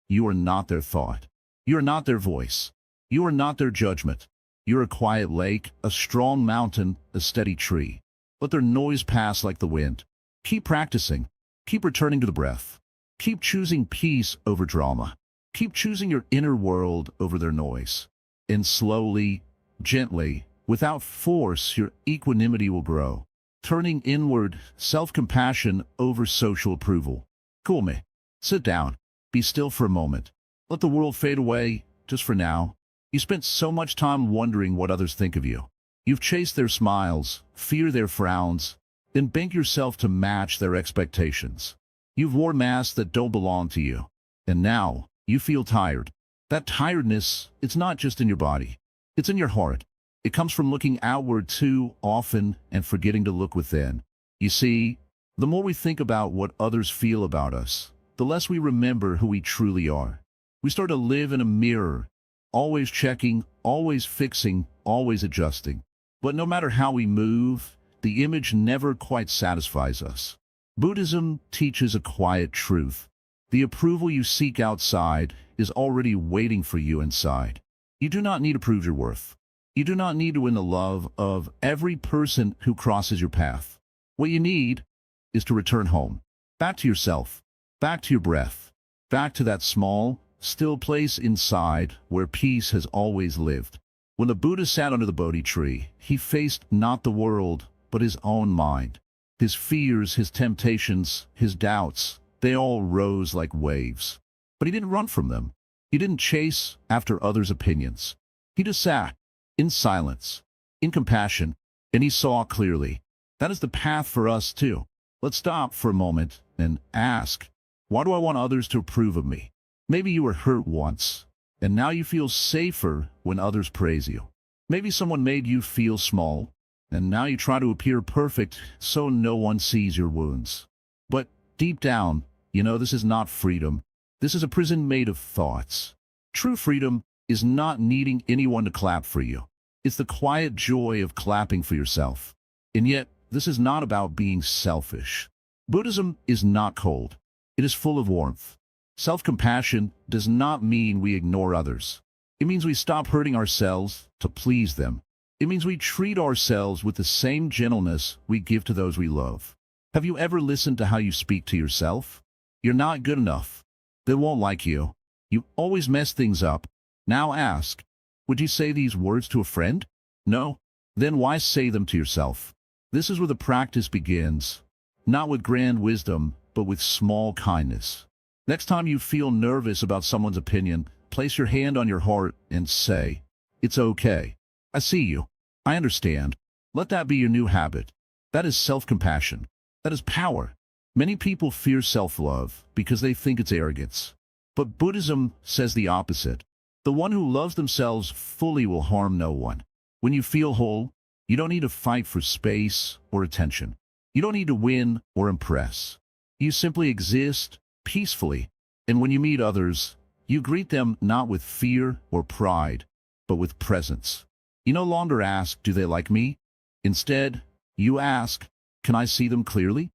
you are not their thought. You are not their voice. You are not their judgment. You're a quiet lake, a strong mountain, a steady tree. Let their noise pass like the wind. Keep practicing. Keep returning to the breath. Keep choosing peace over drama. Keep choosing your inner world over their noise. And slowly, gently, without force, your equanimity will grow, turning inward, self-compassion over social approval. Cool me. Sit down. Be still for a moment. Let the world fade away, just for now. You spent so much time wondering what others think of you. You've chased their smiles, feared their frowns, then bent yourself to match their expectations. You've worn masks that don't belong to you. And now, you feel tired. That tiredness, it's not just in your body. It's in your heart. It comes from looking outward too often and forgetting to look within. You see, the more we think about what others feel about us, the less we remember who we truly are. We start to live in a mirror, always checking, always fixing, always adjusting. But no matter how we move, the image never quite satisfies us. Buddhism teaches a quiet truth. The approval you seek outside is already waiting for you inside. You do not need to prove your worth. You do not need to win the love of every person who crosses your path. What you need is to return home, back to yourself, back to your breath, back to that small, still place inside where peace has always lived. When the Buddha sat under the Bodhi tree, he faced not the world, but his own mind. His fears, his temptations, his doubts, they all rose like waves. But he didn't run from them. He didn't chase after others' opinions. He just sat, in silence, in compassion, and he saw clearly. That is the path for us too. Let's stop for a moment and ask, why do I want others to approve of me? Maybe you were hurt once, and now you feel safer when others praise you. Maybe someone made you feel small, and now you try to appear perfect so no one sees your wounds. But deep down, you know this is not freedom. This is a prison made of thoughts. True freedom is not needing anyone to clap for you. It's the quiet joy of clapping for yourself. And yet, this is not about being selfish. Buddhism is not cold. It is full of warmth. Self-compassion does not mean we ignore others. It means we stop hurting ourselves to please them. It means we treat ourselves with the same gentleness we give to those we love. Have you ever listened to how you speak to yourself? You're not good enough. They won't like you. You always mess things up. Now ask, would you say these words to a friend? No? Then why say them to yourself? This is where the practice begins, not with grand wisdom, but with small kindness. Next time you feel nervous about someone's opinion, place your hand on your heart and say, it's okay. I see you. I understand. Let that be your new habit. That is self-compassion. That is power. Many people fear self-love because they think it's arrogance. But Buddhism says the opposite. The one who loves themselves fully will harm no one. When you feel whole, you don't need to fight for space or attention. You don't need to win or impress. You simply exist peacefully. And when you meet others, you greet them not with fear or pride, but with presence. You no longer ask, do they like me? Instead, you ask, can I see them clearly?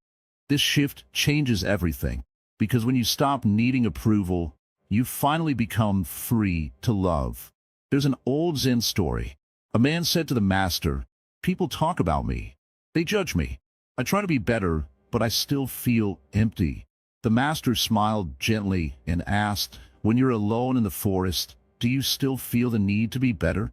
This shift changes everything, because when you stop needing approval, you finally become free to love. There's an old Zen story. A man said to the master, people talk about me. They judge me. I try to be better, but I still feel empty. The master smiled gently and asked, when you're alone in the forest, do you still feel the need to be better?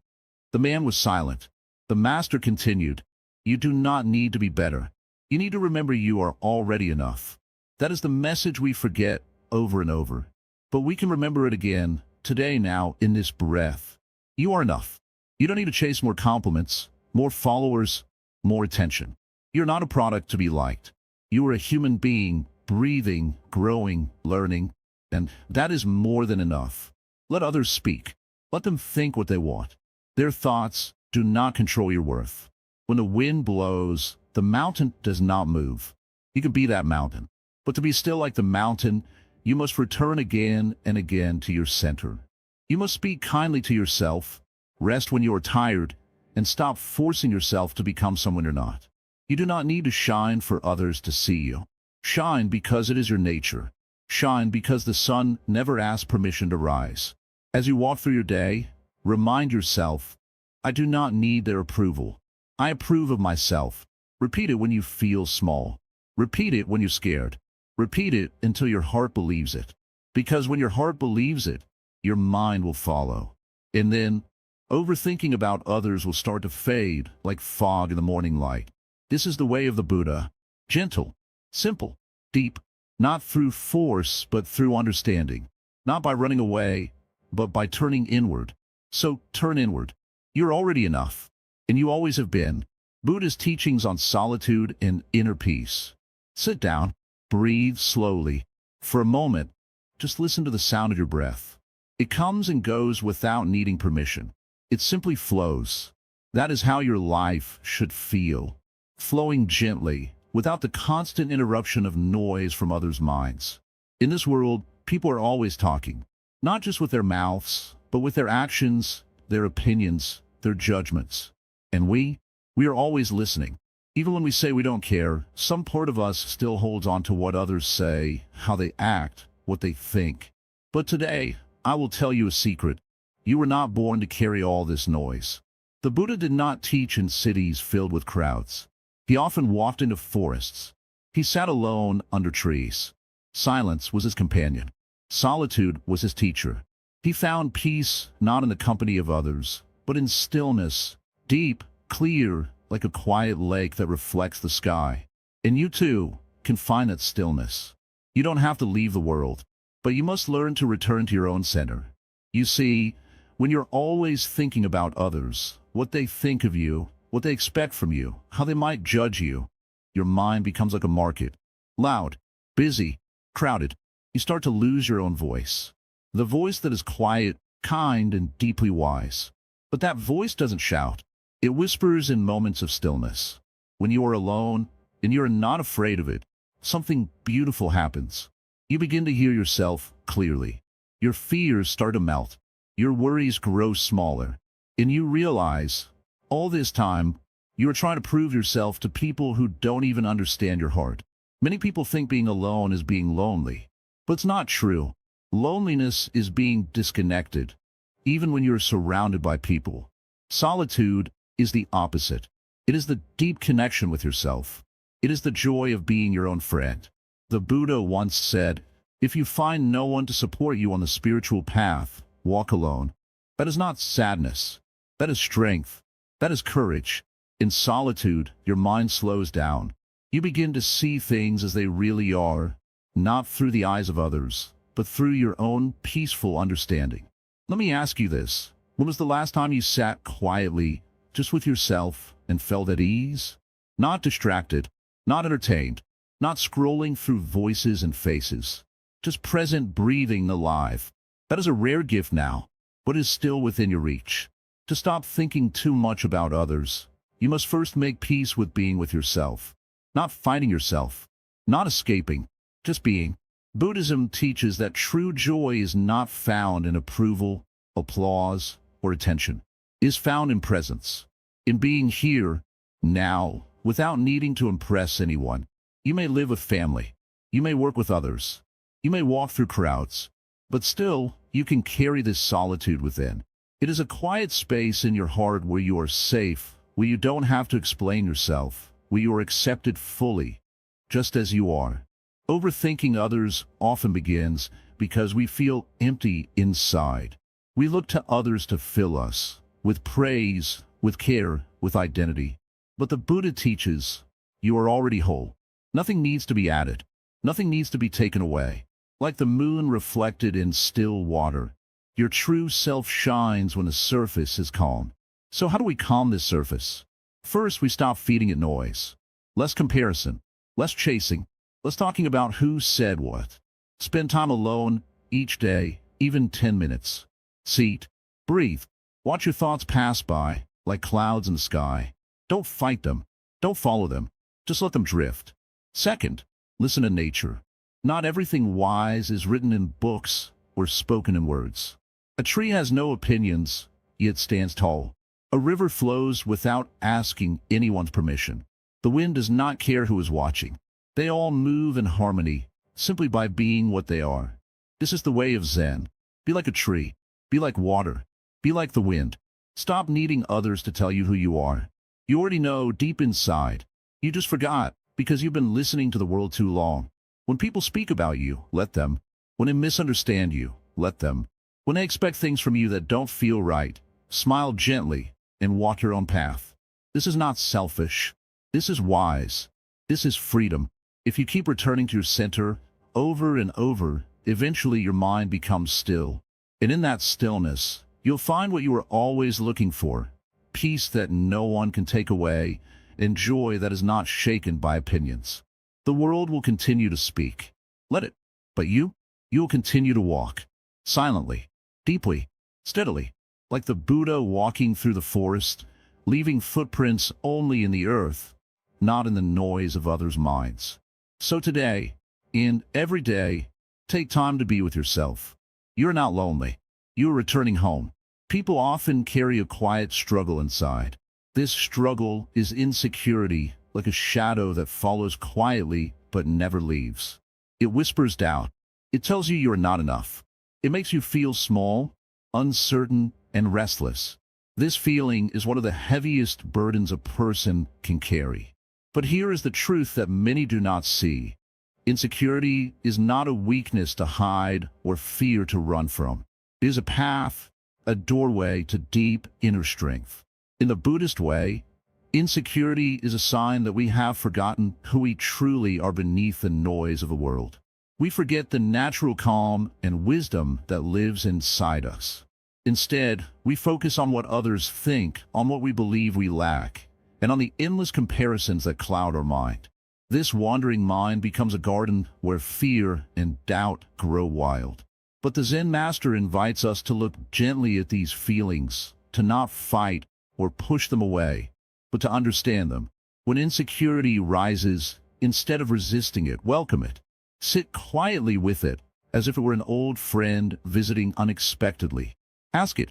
The man was silent. The master continued, you do not need to be better. You need to remember you are already enough. That is the message we forget over and over. But we can remember it again, today now, in this breath. You are enough. You don't need to chase more compliments, more followers, more attention. You're not a product to be liked. You are a human being, breathing, growing, learning, and that is more than enough. Let others speak. Let them think what they want. Their thoughts do not control your worth. When the wind blows, the mountain does not move. You can be that mountain. But to be still like the mountain, you must return again and again to your center. You must speak kindly to yourself, rest when you are tired, and stop forcing yourself to become someone you're not. You do not need to shine for others to see you. Shine because it is your nature. Shine because the sun never asks permission to rise. As you walk through your day, remind yourself, I do not need their approval. I approve of myself. Repeat it when you feel small. Repeat it when you're scared. Repeat it until your heart believes it. Because when your heart believes it, your mind will follow. And then, overthinking about others will start to fade like fog in the morning light. This is the way of the Buddha. Gentle, simple, deep, not through force, but through understanding. Not by running away, but by turning inward. So turn inward. You're already enough. And you always have been. Buddha's teachings on solitude and inner peace. Sit down, breathe slowly. For a moment, just listen to the sound of your breath. It comes and goes without needing permission. It simply flows. That is how your life should feel. Flowing gently, without the constant interruption of noise from others' minds. In this world, people are always talking. Not just with their mouths, but with their actions, their opinions, their judgments. And we are always listening. Even when we say we don't care, some part of us still holds on to what others say, how they act, what they think. But today, I will tell you a secret. You were not born to carry all this noise. The Buddha did not teach in cities filled with crowds. He often walked into forests. He sat alone under trees. Silence was his companion. Solitude was his teacher. He found peace not in the company of others, but in stillness, deep, clear, like a quiet lake that reflects the sky. And you too can find that stillness. You don't have to leave the world, but you must learn to return to your own center. You see, when you're always thinking about others, what they think of you, what they expect from you, how they might judge you, your mind becomes like a market. Loud, busy, crowded. You start to lose your own voice. The voice that is quiet, kind, and deeply wise. But that voice doesn't shout. It whispers in moments of stillness. When you are alone, and you are not afraid of it, something beautiful happens. You begin to hear yourself clearly. Your fears start to melt. Your worries grow smaller. And you realize, all this time, you are trying to prove yourself to people who don't even understand your heart. Many people think being alone is being lonely. But it's not true. Loneliness is being disconnected, even when you're surrounded by people. Solitude is the opposite. It is the deep connection with yourself. It is the joy of being your own friend. The Buddha once said, if you find no one to support you on the spiritual path, walk alone. That is not sadness. That is strength. That is courage. In solitude, your mind slows down. You begin to see things as they really are, not through the eyes of others, but through your own peaceful understanding. Let me ask you this. When was the last time you sat quietly, just with yourself, and felt at ease? Not distracted, not entertained, not scrolling through voices and faces. Just present, breathing, alive. That is a rare gift now, but is still within your reach. To stop thinking too much about others, you must first make peace with being with yourself. Not fighting yourself, not escaping, just being. Buddhism teaches that true joy is not found in approval, applause, or attention. It is found in presence, in being here, now, without needing to impress anyone. You may live with family. You may work with others. You may walk through crowds. But still, you can carry this solitude within. It is a quiet space in your heart where you are safe, where you don't have to explain yourself, where you are accepted fully, just as you are. Overthinking others often begins because we feel empty inside. We look to others to fill us, with praise, with care, with identity. But the Buddha teaches, you are already whole. Nothing needs to be added. Nothing needs to be taken away. Like the moon reflected in still water, your true self shines when the surface is calm. So how do we calm this surface? First, we stop feeding it noise. Less comparison, less chasing, less talking about who said what. Spend time alone each day, even 10 minutes. Sit, breathe, watch your thoughts pass by, like clouds in the sky. Don't fight them. Don't follow them. Just let them drift. Second, listen to nature. Not everything wise is written in books or spoken in words. A tree has no opinions, yet stands tall. A river flows without asking anyone's permission. The wind does not care who is watching. They all move in harmony, simply by being what they are. This is the way of Zen. Be like a tree. Be like water. Be like the wind. Stop needing others to tell you who you are. You already know deep inside. You just forgot, because you've been listening to the world too long. When people speak about you, let them. When they misunderstand you, let them. When they expect things from you that don't feel right, smile gently and walk your own path. This is not selfish. This is wise. This is freedom. If you keep returning to your center over and over, eventually your mind becomes still. And in that stillness, you'll find what you are always looking for. Peace that no one can take away, and joy that is not shaken by opinions. The world will continue to speak. Let it. But you'll continue to walk. Silently, deeply, steadily, like the Buddha walking through the forest, leaving footprints only in the earth, not in the noise of others' minds. So today, and every day, take time to be with yourself. You're not lonely. You are returning home. People often carry a quiet struggle inside. This struggle is insecurity, like a shadow that follows quietly but never leaves. It whispers doubt. It tells you you are not enough. It makes you feel small, uncertain, and restless. This feeling is one of the heaviest burdens a person can carry. But here is the truth that many do not see. Insecurity is not a weakness to hide or fear to run from. It is a path, a doorway to deep inner strength. In the Buddhist way, insecurity is a sign that we have forgotten who we truly are beneath the noise of the world. We forget the natural calm and wisdom that lives inside us. Instead, we focus on what others think, on what we believe we lack, and on the endless comparisons that cloud our mind. This wandering mind becomes a garden where fear and doubt grow wild. But the Zen master invites us to look gently at these feelings, to not fight or push them away, but to understand them. When insecurity rises, instead of resisting it, welcome it. Sit quietly with it, as if it were an old friend visiting unexpectedly. Ask it,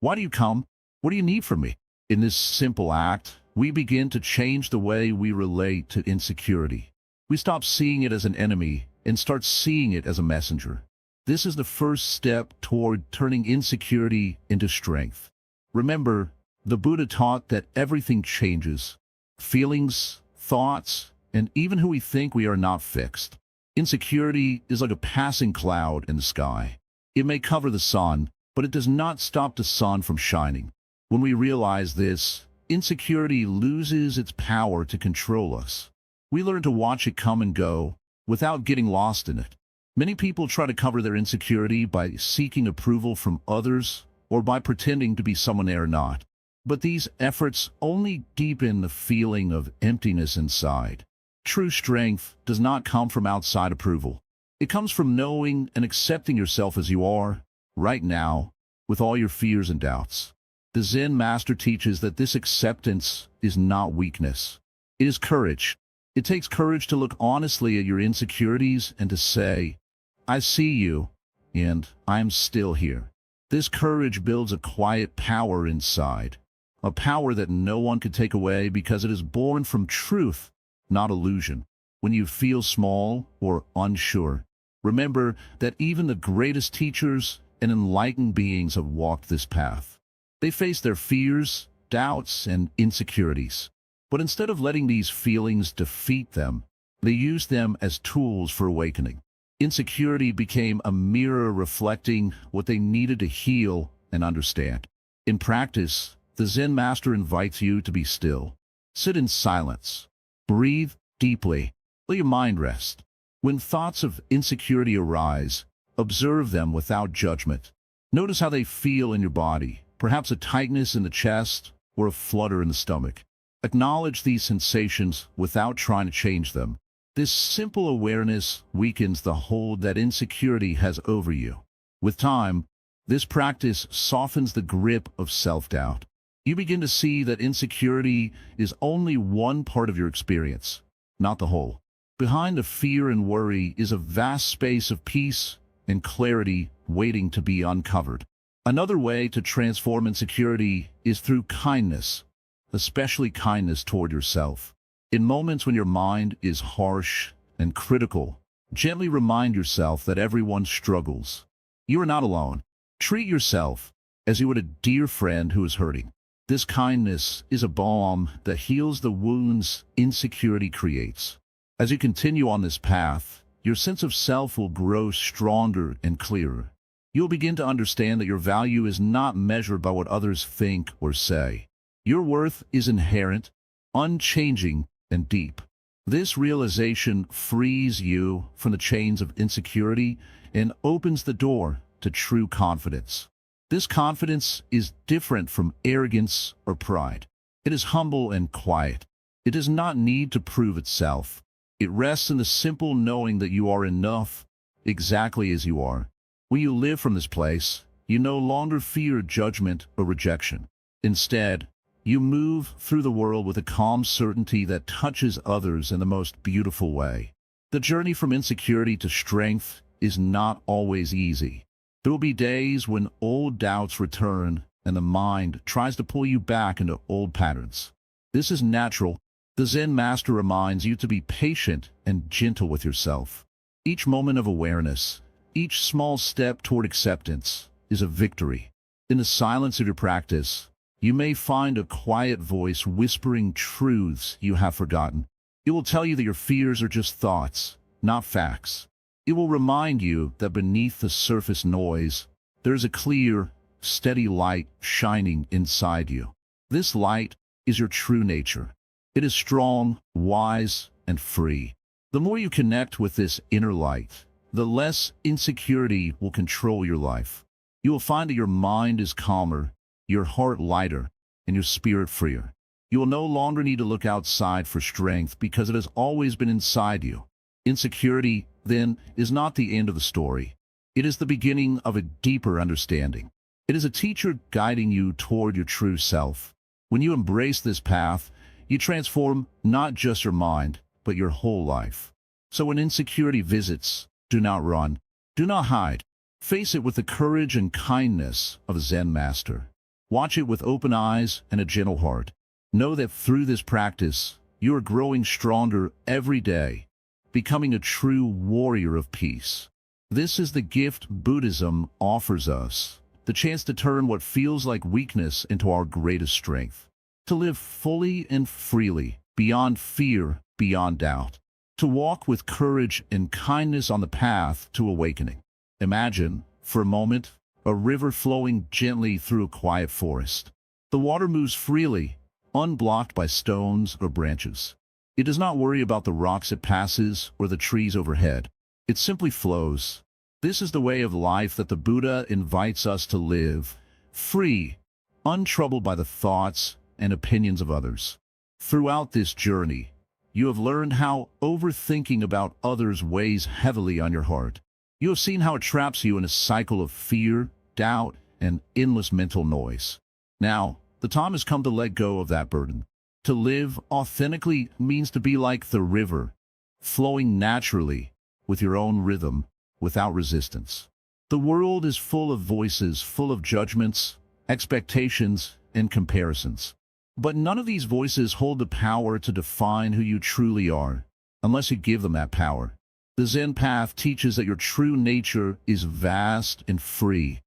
why do you come? What do you need from me? In this simple act, we begin to change the way we relate to insecurity. We stop seeing it as an enemy and start seeing it as a messenger. This is the first step toward turning insecurity into strength. Remember, the Buddha taught that everything changes. Feelings, thoughts, and even who we think we are not fixed. Insecurity is like a passing cloud in the sky. It may cover the sun, but it does not stop the sun from shining. When we realize this, insecurity loses its power to control us. We learn to watch it come and go without getting lost in it. Many people try to cover their insecurity by seeking approval from others or by pretending to be someone they are not. But these efforts only deepen the feeling of emptiness inside. True strength does not come from outside approval. It comes from knowing and accepting yourself as you are, right now, with all your fears and doubts. The Zen master teaches that this acceptance is not weakness. It is courage. It takes courage to look honestly at your insecurities and to say, I see you, and I am still here. This courage builds a quiet power inside, a power that no one can take away because it is born from truth, not illusion. When you feel small or unsure, remember that even the greatest teachers and enlightened beings have walked this path. They face their fears, doubts, and insecurities. But instead of letting these feelings defeat them, they used them as tools for awakening. Insecurity became a mirror reflecting what they needed to heal and understand. In practice, the Zen master invites you to be still. Sit in silence. Breathe deeply. Let your mind rest. When thoughts of insecurity arise, observe them without judgment. Notice how they feel in your body, perhaps a tightness in the chest or a flutter in the stomach. Acknowledge these sensations without trying to change them. This simple awareness weakens the hold that insecurity has over you. With time, this practice softens the grip of self-doubt. You begin to see that insecurity is only one part of your experience, not the whole. Behind the fear and worry is a vast space of peace and clarity waiting to be uncovered. Another way to transform insecurity is through kindness, especially kindness toward yourself. In moments when your mind is harsh and critical, gently remind yourself that everyone struggles. You are not alone. Treat yourself as you would a dear friend who is hurting. This kindness is a balm that heals the wounds insecurity creates. As you continue on this path, your sense of self will grow stronger and clearer. You'll begin to understand that your value is not measured by what others think or say. Your worth is inherent, unchanging, and deep. This realization frees you from the chains of insecurity and opens the door to true confidence. This confidence is different from arrogance or pride. It is humble and quiet. It does not need to prove itself. It rests in the simple knowing that you are enough, exactly as you are. When you live from this place, you no longer fear judgment or rejection. Instead, you move through the world with a calm certainty that touches others in the most beautiful way. The journey from insecurity to strength is not always easy. There will be days when old doubts return and the mind tries to pull you back into old patterns. This is natural. The Zen master reminds you to be patient and gentle with yourself. Each moment of awareness, each small step toward acceptance, is a victory. In the silence of your practice, you may find a quiet voice whispering truths you have forgotten. It will tell you that your fears are just thoughts, not facts. It will remind you that beneath the surface noise, there is a clear, steady light shining inside you. This light is your true nature. It is strong, wise, and free. The more you connect with this inner light, the less insecurity will control your life. You will find that your mind is calmer, your heart lighter, and your spirit freer. You will no longer need to look outside for strength because it has always been inside you. Insecurity, then, is not the end of the story. It is the beginning of a deeper understanding. It is a teacher guiding you toward your true self. When you embrace this path, you transform not just your mind, but your whole life. So when insecurity visits, do not run, do not hide. Face it with the courage and kindness of a Zen master. Watch it with open eyes and a gentle heart. Know that through this practice, you are growing stronger every day, becoming a true warrior of peace. This is the gift Buddhism offers us, the chance to turn what feels like weakness into our greatest strength, to live fully and freely, beyond fear, beyond doubt, to walk with courage and kindness on the path to awakening. Imagine, for a moment, a river flowing gently through a quiet forest. The water moves freely, unblocked by stones or branches. It does not worry about the rocks it passes or the trees overhead. It simply flows. This is the way of life that the Buddha invites us to live, free, untroubled by the thoughts and opinions of others. Throughout this journey, you have learned how overthinking about others weighs heavily on your heart. You have seen how it traps you in a cycle of fear, doubt, and endless mental noise. Now, the time has come to let go of that burden. To live authentically means to be like the river, flowing naturally, with your own rhythm, without resistance. The world is full of voices, full of judgments, expectations, and comparisons. But none of these voices hold the power to define who you truly are, unless you give them that power. The Zen path teaches that your true nature is vast and free,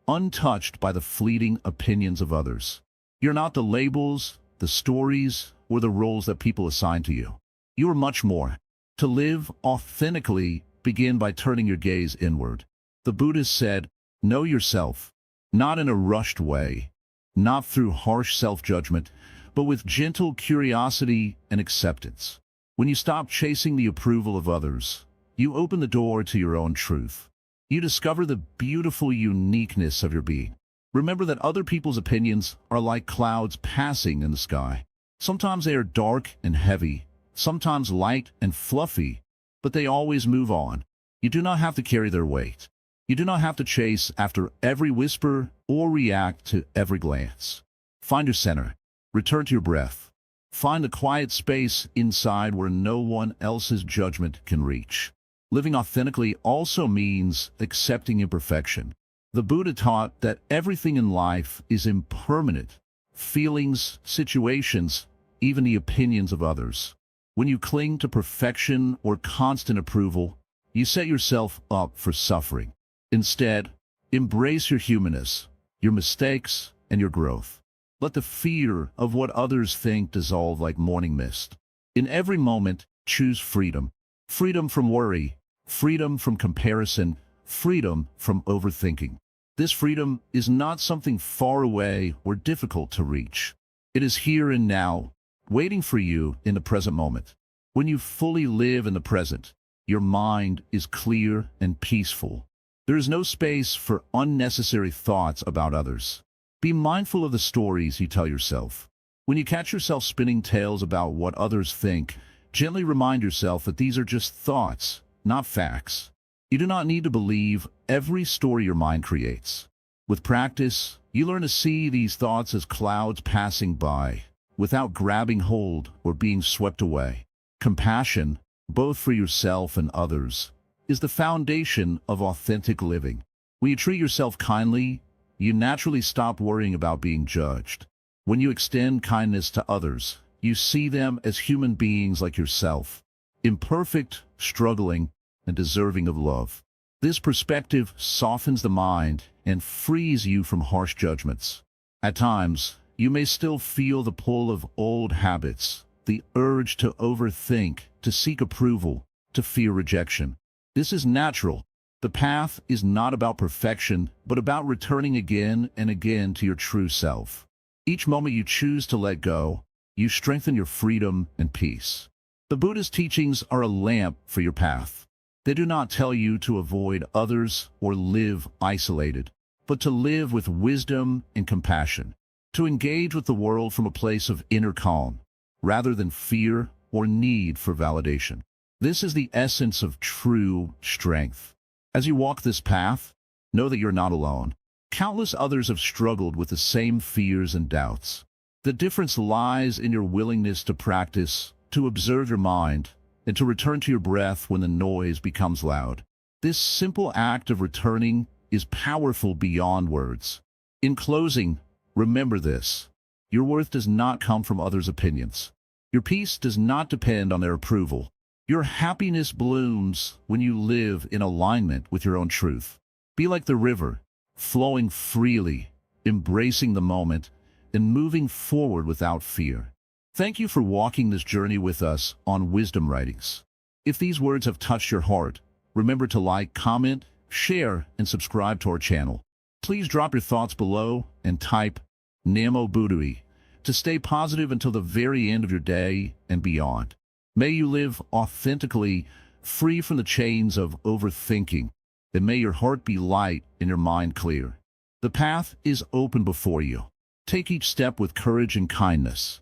untouched by the fleeting opinions of others. You're not the labels, the stories, or the roles that people assign to you. You are much more. To live authentically, begin by turning your gaze inward. The Buddhist said, know yourself, not in a rushed way, not through harsh self-judgment, but with gentle curiosity and acceptance. When you stop chasing the approval of others, you open the door to your own truth. You discover the beautiful uniqueness of your being. Remember that other people's opinions are like clouds passing in the sky. Sometimes they are dark and heavy, sometimes light and fluffy, but they always move on. You do not have to carry their weight. You do not have to chase after every whisper or react to every glance. Find your center. Return to your breath. Find the quiet space inside where no one else's judgment can reach. Living authentically also means accepting imperfection. The Buddha taught that everything in life is impermanent. Feelings, situations, even the opinions of others. When you cling to perfection or constant approval, you set yourself up for suffering. Instead, embrace your humanness, your mistakes, and your growth. Let the fear of what others think dissolve like morning mist. In every moment, choose freedom. Freedom from worry, freedom from comparison, freedom from overthinking. This freedom is not something far away or difficult to reach. It is here and now, waiting for you in the present moment. When you fully live in the present, your mind is clear and peaceful. There is no space for unnecessary thoughts about others. Be mindful of the stories you tell yourself. When you catch yourself spinning tales about what others think, gently remind yourself that these are just thoughts, not facts. You do not need to believe every story your mind creates. With practice, you learn to see these thoughts as clouds passing by, without grabbing hold or being swept away. Compassion, both for yourself and others, is the foundation of authentic living. When you treat yourself kindly, you naturally stop worrying about being judged. When you extend kindness to others, you see them as human beings like yourself, imperfect, struggling, and deserving of love. This perspective softens the mind and frees you from harsh judgments. At times, you may still feel the pull of old habits, the urge to overthink, to seek approval, to fear rejection. This is natural. The path is not about perfection, but about returning again and again to your true self. Each moment you choose to let go, you strengthen your freedom and peace. The Buddhist teachings are a lamp for your path. They do not tell you to avoid others or live isolated, but to live with wisdom and compassion, to engage with the world from a place of inner calm, rather than fear or need for validation. This is the essence of true strength. As you walk this path, know that you're not alone. Countless others have struggled with the same fears and doubts. The difference lies in your willingness to practice, to observe your mind, and to return to your breath when the noise becomes loud. This simple act of returning is powerful beyond words. In closing, remember this. Your worth does not come from others' opinions. Your peace does not depend on their approval. Your happiness blooms when you live in alignment with your own truth. Be like the river, flowing freely, embracing the moment, and moving forward without fear. Thank you for walking this journey with us on Wisdom Writings. If these words have touched your heart, remember to like, comment, share, and subscribe to our channel. Please drop your thoughts below and type Namo Buddhi to stay positive until the very end of your day and beyond. May you live authentically, free from the chains of overthinking, and may your heart be light and your mind clear. The path is open before you. Take each step with courage and kindness.